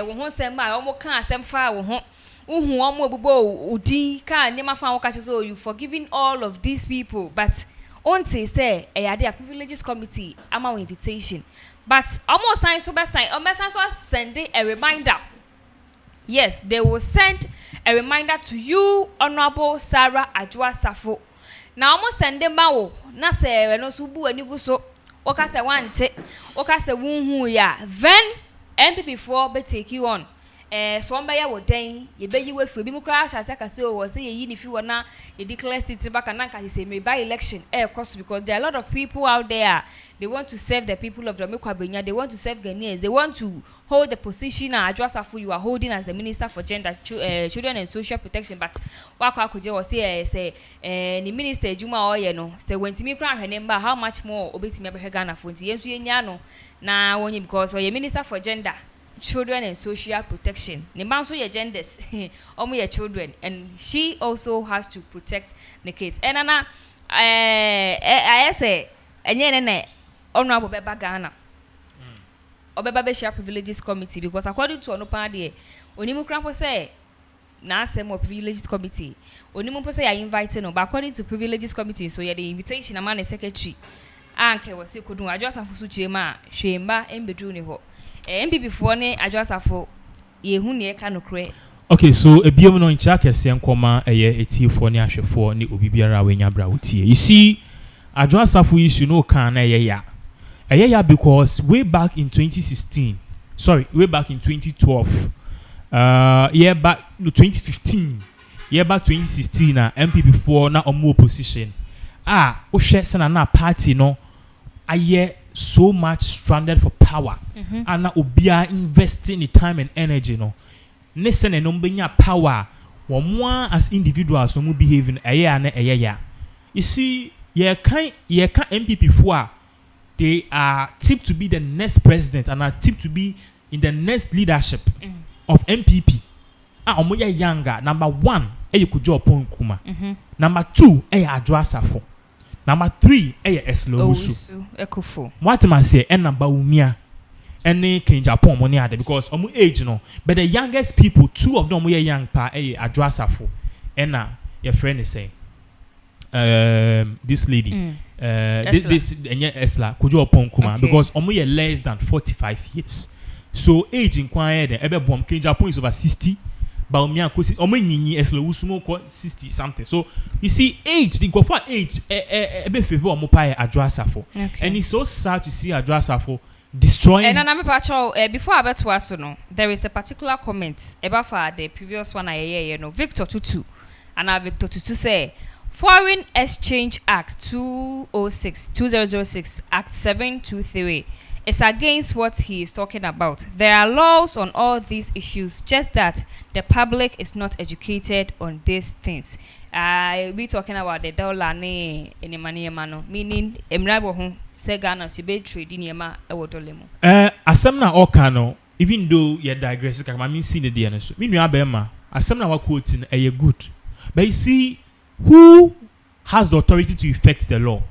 wo ho sem a omo ka asem fa wo ho uhu omo obubo udi ka nyema fa wo ka so you forgiving all of these people but onti say eyade a privileges committee ama invitation but omo sign so be sign omo sign so send a reminder. Yes, they will send a reminder to you, Honorable Sarah Ajwasafo. Now, almost send them out. Na se no subu ani guso. Oka se wante. Oka se wunhu ya. Then MPP4 be take you on. So on ya wo den. Ye be you we bi mu crash as aka say o say ye ni fi wona ye declare state back and nka say me by election cost because there are a lot of people out there. They want to serve the people of Domikwabenya. They want to serve Ghanaians. They want to hold the position Ajwasafo you are holding as the Minister for Gender, Children and Social Protection. But wakwa kuje was say the Minister Juma Oye no say when timi kra hwenemba how much more obetimi abehwe Ghana for nti yensu yenya no na wonye because oye Minister for Gender, Children and Social Protection. Ne man so ye genders omo ye children and she also has to protect the kids. And ana I say enye ne Honorable Beba Ghana. Obeba be share privileges committee because according to onopa de onimu krampo say na asem of privileges committee onimu po say I invite no but according to privileges committee so ye the invitation am na secretary anke was say kodun Ajwasafo su chirema hwemba embedu ne ho MPP for ne Ajwasafo ye hu ne ka no kre. Okay, so ebiem no ncha kese nkoma eye etifo ne ahwefo ne obibiara we nyabra wotie. You see Ajwasafo issue no kan na eye ya. Because way back in 2016, way back in 2012, back 2015, back 2016, MPP4 na omo opposition. Oshe sana na party no, aye so much stranded for power. And na obia investing the time and energy no. Nesen no mbenya power. Wamwa as individuals no mu behaving aye ya. You see, ye kan MPP4. They are tipped to be the next president and are tipped to be in the next leadership of MPP. Omoya younger. Number 1, Kujo Pon Kuma. Number 2, Ajwasafo. Number 3, Eslowusu. Ekufo. What man say, number umia. Any King Japan money other because omu age no. But the youngest people, 2 of them omoya young pa Ajwasafo. And your friend is saying, this lady. This Esla Kujo Ponkuma because omo less than 45 years. So age inquired ebe bom King Japan is over 60 but omo nyinyi Esla Usumo 60 something. So you see age the go for age ebe favor omo pa Ajwasafo. And it's so sad to see Ajwasafo destroying. And na me pacho before I bet to aso no there is a particular comment about for the previous one Victor Tutu and Victor Tutu say Foreign Exchange Act 2006 Act 723 is against what he is talking about. There are laws on all these issues, just that the public is not educated on these things. We talking about the dollar ne in mano meaning emrabo ho say Ghana should be trading yema ewo dolemu. Asem na okano even though you digress I mean see the DNA so me nua bema asem na wa quoting good. But you see who has the authority to effect the law?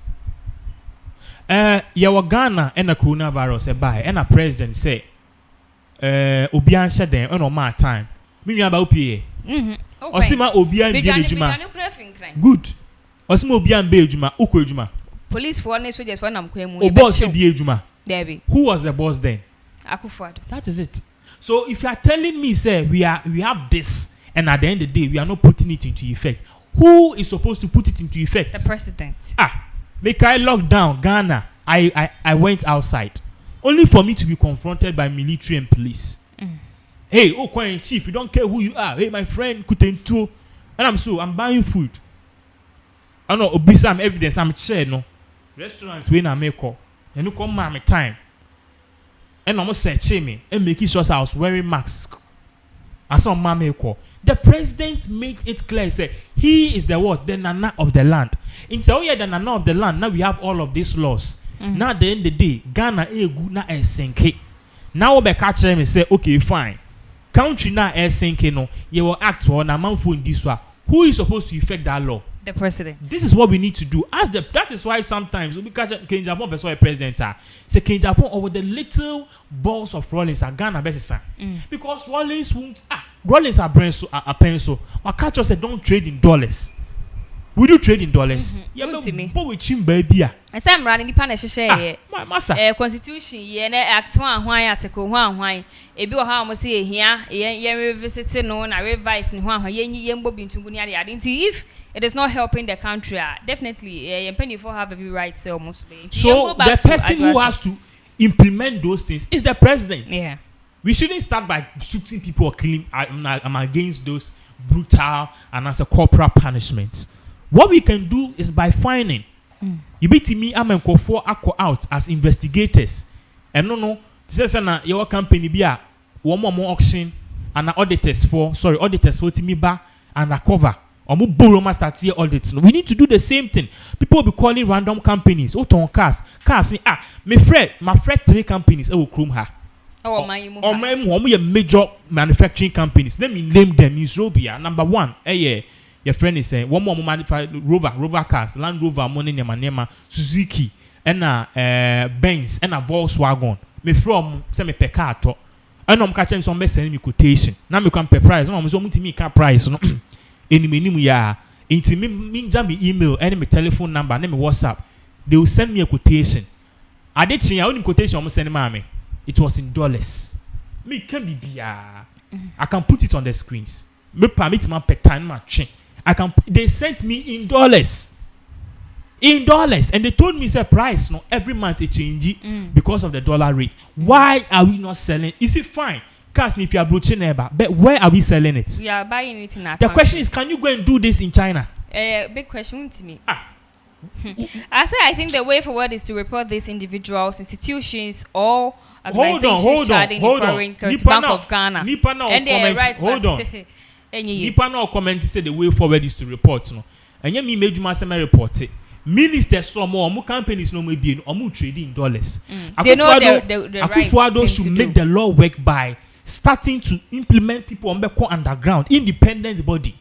Yawa Ghana and a coronavirus and a president say Obian Shaden and on my time. Meaning about PA. Osima Obian Bejuma. Good. Osima Obian Bejuma, Ukojuma. Police for one soldiers when I'm Boss Bejuma. Debbie. Who was the boss then? Akufo-Addo. That is it. So if you are telling me, say, we have this, and at the end of the day, we are not putting it into effect, who is supposed to put it into effect? The president. Make I lock down Ghana. I went outside, only for me to be confronted by military and police. Hey, Kwan chief, you don't care who you are. Hey, my friend, Kutentu, and I'm buying food. I know obisa I'm evidence. I'm share no restaurants when I make call. And you come my time. And almost search me and making sure I was wearing mask. I saw my call. The president made it clear, say he is the what? The nana of the land. In say, oh yeah, the nana of the land. Now we have all of these laws. Now at the end of the day, Ghana good na sinking. Now we catch them and say, okay, fine. Country now sinking no. You will act on a month in this one. Who is supposed to effect that law? The president. This is what we need to do. That is why sometimes we catch King Japan person a president. Say King Japan over the little balls of Rollins are Ghana best. Because Rollins won't Rollins are brand so a pencil. Or catch us say don't trade in dollars. We do trade in dollars. Yeah, but with him baby. I say I'm running the Pinax share. My master. Constitution ye act 1 article 1 e bi o ha mo say here ye revisit no na revise ni ho ye mbo bi ntungu ni ade if it is not helping the country, definitely ye penny for have every right say almost. So the person who has to implement those things is the president. Yeah. We shouldn't start by shooting people or killing. I'm against those brutal and as a corporal punishments. What we can do is by fining. You beat me, I'm going for out as investigators. And no, this is your company be a one more auction and auditors for me back and a cover. Or more borrow master tier audits. We need to do the same thing. People will be calling random companies. Cars, my friend 3 companies will chrome her. My major manufacturing companies. Let me name them. Is Robia. Number 1, your friend is saying one more Rover cars, Land Rover, money nema, Suzuki, and Benz, and a Volkswagen. Me from me per car to. And I'm catching some best selling quotation. Now me come per price. No, I'm so me car price. No, any minimum ya. Into me jam me email, and me telephone number, and me WhatsApp. They will send me a quotation. I did change only quotation. I'm sending mommy. It was in dollars. Me can be I can put it on the screens. Me permit my per time matching. They sent me in dollars, and they told me say price no every month it change because of the dollar rate. Why are we not selling? Is it fine? Cause if you are broaching neighbor, but where are we selling it? We are buying it in our The question is, can you go and do this in China? Big question to me. I think the way forward is to report these individuals, institutions, or organizations trading in foreign currency, Bank of Ghana, and their rights. Hold on. Nipa no comment say the way forward is to report no. Enye me meduma say me report it. Ministers from more companies no maybe no trading in dollars. They know the right should make the law work by starting to implement people on the underground independent body.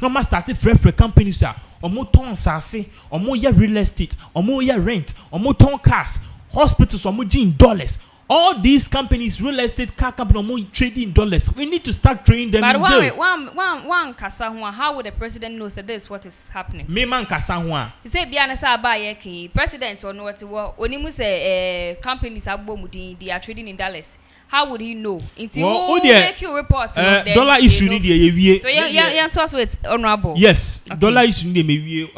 No ma started fresh companies are omo ton sase, omo ye real estate, omo ye rent, omo ton cars, hospitals omo in dollars. All these companies, real estate, car company, more trading in dollars. We need to start trading them in jail. But one Kasahua, how would the president know that this is what is happening? Me man Kasahua. He said, "Bianasa Bayeki, president or what? Onimu say companies are booming. They are trading in dollars. How would he know? Until make you reports. Dollar issue need the So yeah, to us with honorable. Yes, okay. Dollar issue need maybe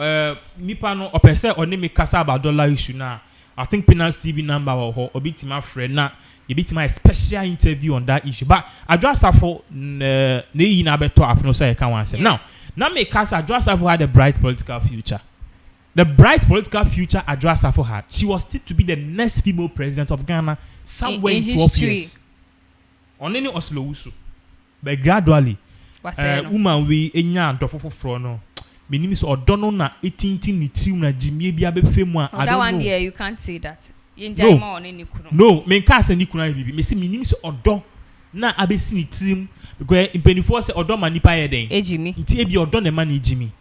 nipa no or person or name kasa about dollar issue now. I think Pinax TV number or bit my friend now. You bit my special interview on that issue. But I just have for ne na beto apno say I can answer. Now me cast address have had a bright political future. The bright political future address for her. She was still to be the next female president of Ghana somewhere in 12 years. On any Oslo Usu. But gradually, woman we enya dofo for no. Meaning so odono na 18 ni triu na jimie bia be femu a I don't know. That one there you can't say that. No, men ka say ni kuna bibi. Me say meaning so odo na abesi ni triu because impenifo say odo manipa ye den. Ejimi. Nti ebi odo na ma na ejimi.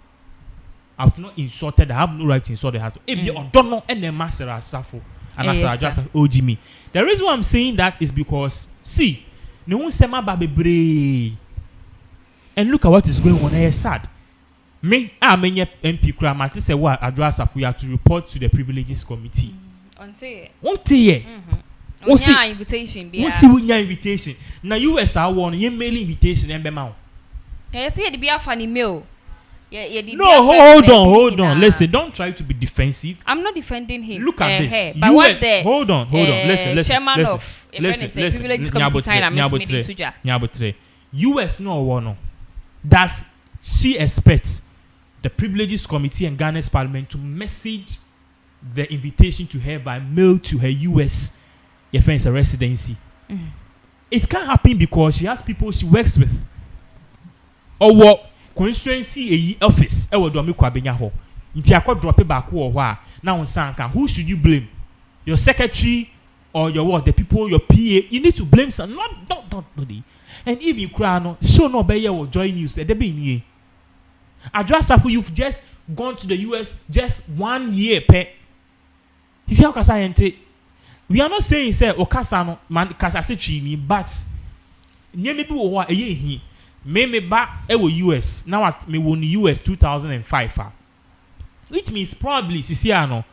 I've not insulted. I have no right to insult the husband. Ebi odo no ene master asafo. And as I just ojimi. The reason why I'm saying that is because see, no one say ma ba bebre. And look at what is going on here sad. Me, many MP Krama, this is what address we have to report to the privileges committee. Until invitation be. See we invitation. Now US are one ye mail invitation and be ma. Yes, see the be a funny mail. No, hold on. Listen, don't try to be defensive. I'm not defending him. Look at this. But what the hold on. Listen. Chairman of Nyabotre. US no one. Does she expects the Privileges Committee and Ghana's Parliament to message the invitation to her by mail to her US friend's residency? It can't happen because she has people she works with. Or what? Constituency office e wo do me kwa benya ho nti akọ drop back wo ho a na won sanka who should you blame your secretary or your what the people your PA you need to blame some not nobody and if you cry no show no be your join news e dey be ni address afu you've just gone to the US just 1 year per you see how kasa ente we are not saying say okasa no man kasa se twi ni but nyeme bi wo ho a eye hi me back US now at me won US 2005 which means probably sisiano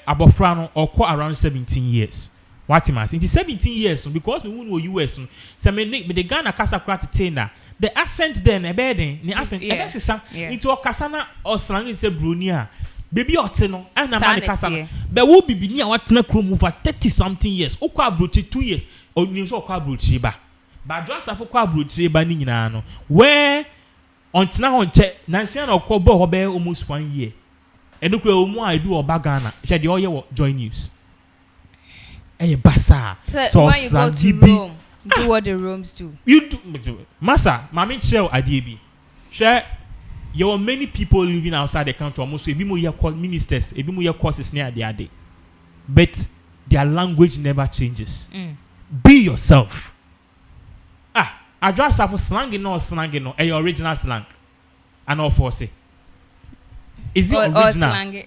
abofra or around 17 years what means into 17 years because me won US so me the Ghana kasa kratena the accent then e be den the accent e be sisa into okasana or slang say bronia baby ote no na ma the kasa be wo bibini a watena krom over 30 something years okwa abrochi 2 years or you so okwa abrochi ba but just after kwa brotire ba ni nyina no where ontina ho nche nansia na okobo ho be almost 1 year edukura omu a edu oba Ghana hwe de oye wo join news basa so sandibi do what the rooms do you do massa mama chel adie bi hwe there were many people living outside the country almost ebi mo ye call ministers ebi mo ye courses near ade but their language never changes. Be yourself. Address for slang no, your original slang. And all for say. Is it original? Slang.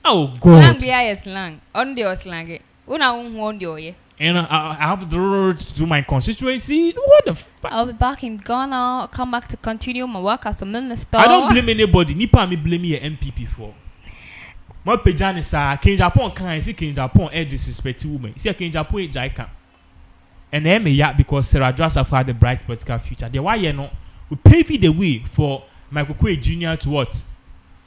Oh God. Slang be slang. On the slang. Una on the and I have to do my constituency. What the fuck? I'll be back in Ghana. I'll come back to continue my work as a minister. I don't blame anybody. Nipa me blame me a MPP for. My pejani sa King Japan can see King Japan disrespect women. See King Japan Jaika. And then me because Sarah Jones have had a bright political future. The why you know we pave the way for Michael Kwe Jr. to what?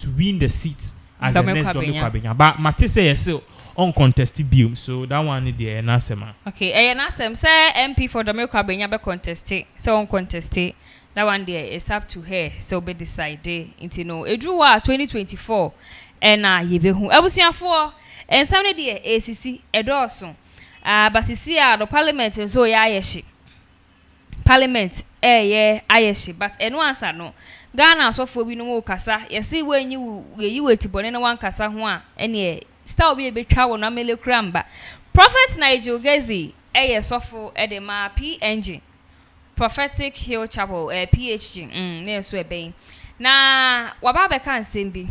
To win the seat as the next Dominic Kwabenya. But Matisse is still uncontested bill, so that one is the nasema. Okay, nasem say MP for Dominic Kwabenya be contested, so uncontested. That one there is up to her, so be decided. Into no, Edru 2024, and yebehu. Ebusuafo, and some the ACC edoso. But see the parliament so ayeshi. Parliament ayeshi, but eno answer no. Ghana so for we no more kasa. You see when you wait to bonena one kasa ho a ene style be betwa won amele kramba. Prophet Nigel Gezi sofo edema PNG. Prophetic Hill Chapel PhD na so eben. Na wababa kan sembi.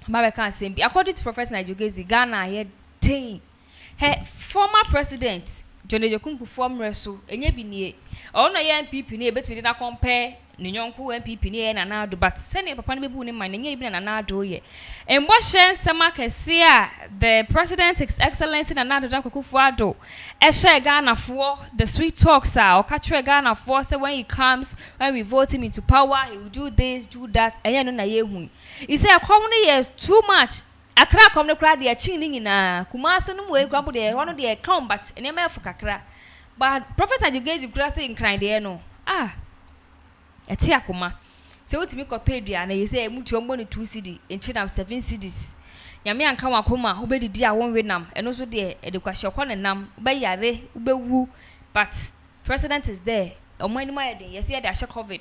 Wababa kan sembi. According to Prophet Nigel Gezi, Ghana here ten. Her former president John Ejokunku form reso enye bi nie ono ye MPP ne betwe na compare ne nyonko MPP ne na na do but sene papa ne bebu ne man enye bi na na do ye embo hye sema kese a the president his excellency na do Akufo Addo she Ghana for the sweet talks are o ka kire Ghana for say when he comes when we vote him into power he will do this do that enye no na ye hu he say akom ne ye too much Akra kom no kra de chi ni nyina Kumase no we kra bo de hono de count but ene ma kakra but prophet Ajugezi kra say nkran de no eti akoma se wotimi koto edua na ye say mutu ombo ne 2 cedi enchi nam 7 cedis nyame anka wakoma ho bedidi a won we nam eno so de kwahye kɔ ne nam ba yare ubewu but president is there omani ma yede yes ye de ahye covid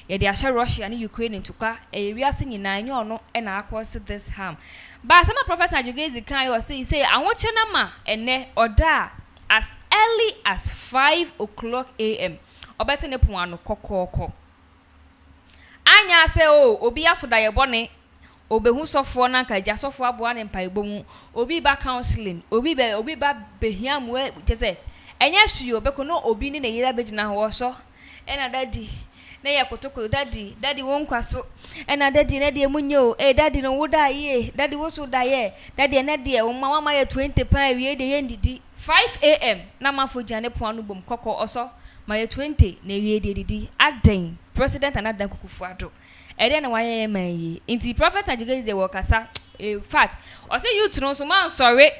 ye de ahye Russia and Ukraine ntuka wiase nyina nye ono na akɔse this harm but some prophet Ajugezi kan you say anwoche na ma ene oda as early as 5 o'clock am obete ne pon ano kokoko anya say obi asoda ye bone obehu sofo na nka ja sofo aboa ne mpaebo mu obi ba counseling obi ba behia mu te say enye hwe obeko no obi ni na yira begina ho so ena dadi na ye kotoko daddy won kwaso na daddy na de munyo daddy no woda ye daddy wo so da ye daddy na de wo mama ye 20 pound wie de ye ndidi 5 am na mafo jane po anu bom kokko oso ma ye 20 na wie de didi aden president anadan kukufu ado ede na waye man yi inti prophet ajigezi de wokasa fact o say youth no so man sorry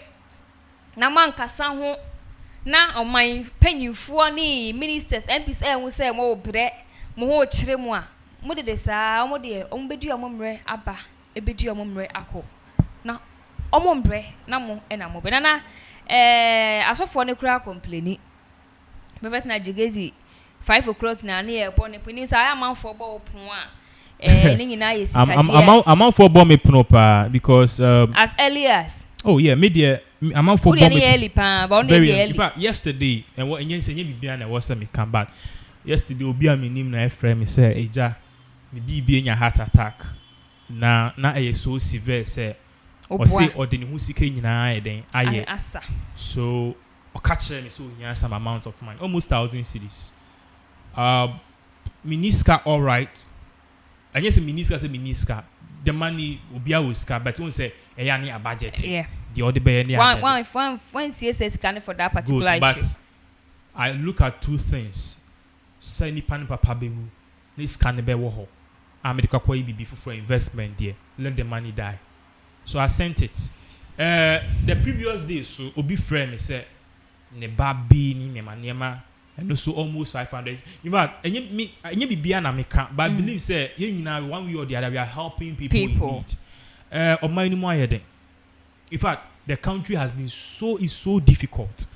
na man kasa ho na oman panyinfo ni ministers MPs ehun say mo bre mo ho kire mu a mo de saa mo de ombedi omomre aba ebedi omomre akọ na omombre na mo na mo be na asofo ne kura complaini prophet ajigezi 5 o'clock na na ye born pini say amanfo bo opon a ni nyina ye sikaje amanfo bo me pno pa because as early as oh yeah media amanfo bo me early pa but only early in fact yesterday and what enye say bibia na was me come back yesterday obi am nim na efrem me say eja the bibi enya heart attack na e so severe say o say odeni hu sika nyina ayeden aye asa so o catch me so nya some amount of money almost 1,000 cedis miniska all right and yes miniska the money obi a was but won say eya ni a budget yeah the other be any one CSS can for that particular good, issue but I look at two things say ni pan papa be mu ni scan be wo ho america kwa ibb for investment there let the money die so I sent it the previous day so obi friend me say ne babi ni me manema and also almost 500 in fact enye bibia na meka but I believe say ye nyina one way or the other we are helping people in need of my new ayeden. In fact, the country has been so difficult.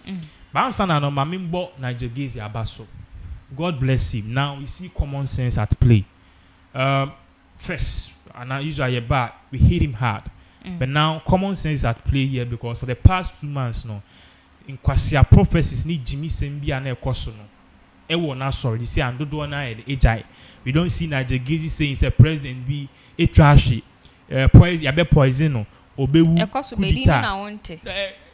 But ansana no mamimbo Nigerians abaso. God bless him. Now we see common sense at play. First, and I usually we hit him hard. But now common sense at play here because for the past 2 months no, in kwasia prophecies ni Jimmy Sembi and Ekoso no. Ewo na sorry, they say andodo na ejai. We don't see Nigerians saying say president be a trashy. Poison, yabe poison no. Obewu ekoso be na wonte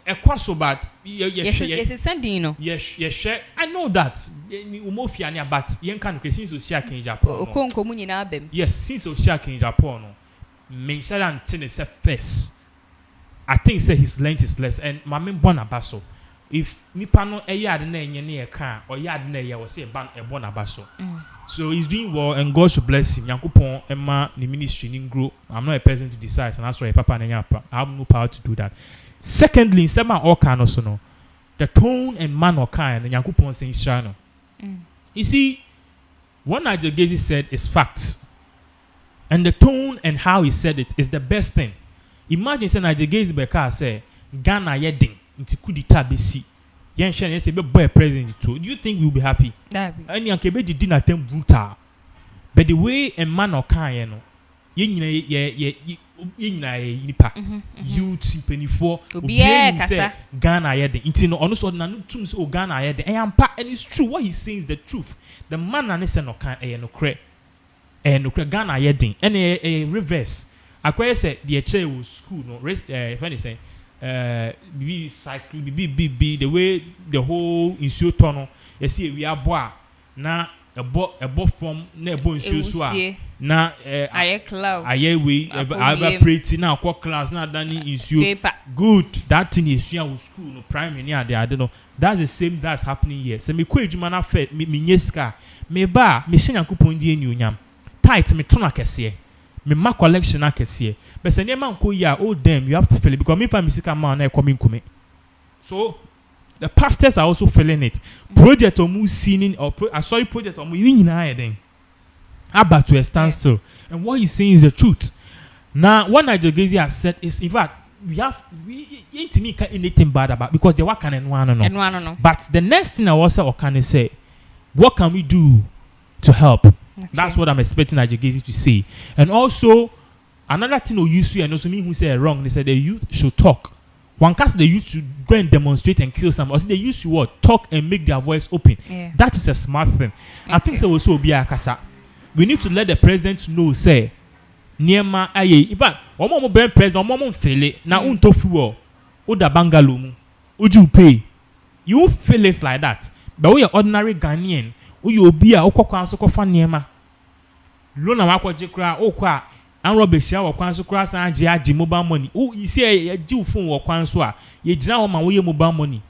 ekoso but yes sending no yes I know that umofia ne but yen kan since osia kan Japan okonko mu nyina abem yes since osia kan Japan no mention until say first I think say his length is less and mame born abaso if nipa no eyade na enye ne yeka or yade na ye was say ban e born abaso so he's doing well and God should bless him. Yankupon Emma the ministry didn't grow. I'm not a person to decide and that's why Papa and Yapa. I have no power to do that. Secondly, in Sema Okan also no, the tone and man Okan and Yankupon saying Shano. You see, what Nigel Gazy said is facts. And the tone and how he said it is the best thing. Imagine say Nigel Gazy Beka say Ghana yeding into kudita bisi. Yen Shen say be boy president too. Do you think we'll be happy? And Yankebe did not attempt brutal. But the way a man or kind, no, nipa youth 24 say Ghana yede. Intino also nanu tums o Ghana yede. And it's true. What he's saying is the truth. The man and no kind no cre Ghana yede. And a reverse. Akwaye say the chair was school no. When they say be cycle be the way the whole issue tunnel you see we are boy na a bo from na bo issue so na aye cloud aye we ever pretty na kwa class na dani issue good that thing is you school no primary near there I don't know that's the same that's happening here so me ko ejuma na fe me nyeska me ba me hye Nyankopon die enyonyam tight me tona kese me ma collection akese but say man ko ya oh damn you have to feel it because me pa me sika man na e come kume so the pastors are also feeling it project omu seeing or project omu yin nyina then about to a standstill and what he's saying is the truth now what Nigel Gazy has said is in fact we ain't me anything bad about because they work and one no but the next thing I also can say what can we do to help. Okay. That's what I'm expecting Nigel Gazy to say. And also, another thing they used to, and also me who say wrong, they said the youth should talk. One case they used to go and demonstrate and kill someone. Also, they used to what? Talk and make their voice open. Yeah. That is a smart thing. Okay. I think so also be a kasa. We need to let the president know, say, Niema aye. In fact, one more ben president, one more fail na untofu oda bangalomu. Uju pay. You feel it like that. But we are ordinary Ghanaian. You be a okokwa so kofa niema loan na wakwaje kra o kwa anro be hia wo kwan so kra san age mobile money o you see age phone wo kwan so a ye gina wo ma wo ye mobile money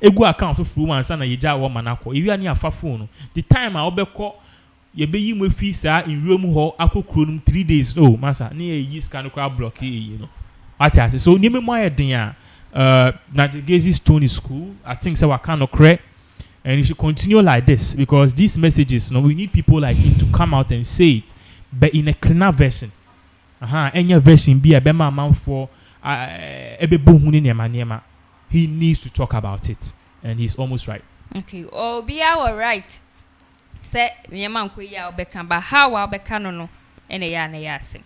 egu account so furu man sana ye ja wo ma nakọ ewi ani afa phone the time a obekọ ye be yi mo fi sa inwom ho akokro num 3 days oh masa na ye yi scan kra block you know ati so ni me mo ayedin a na the Gezi Stone School I think say wa kan okre and you should continue like this because these messages we need people like him to come out and say it but in a cleaner version any version be a be man for ebe bohu ni nema he needs to talk about it and he's almost right. Okay, oh be our right say nema nko ya obeka ba how obeka no ene ya na ya asem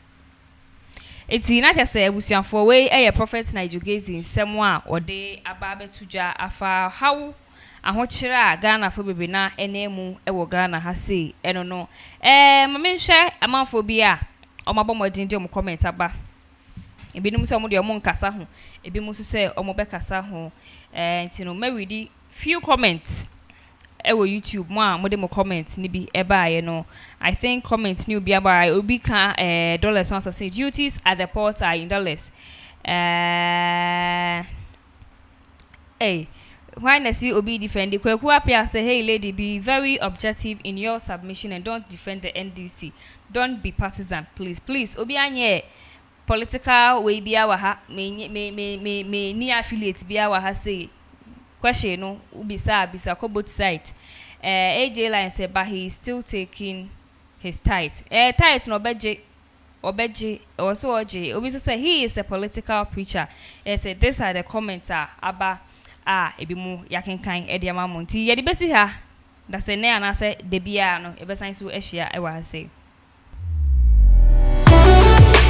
eti na cha say abusuafo we prophet na Gezi nsem a ode aba betudwa afa how ahokyere a Ghana fo bebe na enemu ewo Ghana ha sei eno no mame nhwe amanfo bi a omabomodin de comment aba ebinum se omode omo nkasa ho ebimu so se omo be kasa ho ntino mawidi few comments ewo YouTube mo a mode mo comment ni bi eba ye no I think comment ni obi aba obi ka dollars one say duties at the port are in dollars why na see obi defend Kweku appear say hey lady be very objective in your submission and don't defend the NDC don't be partisan please obi anye political way bia wa ha me ni affiliate bia wa ha say question no ubisa ko both side AJ line say but he is still taking his tithe no obeje also oje obi say he is a political preacher say these are the comments aba ebi mu yakenkan ediama monti yedi besi ha da se ne ana se de bia no ebesan so ehia e wa ha say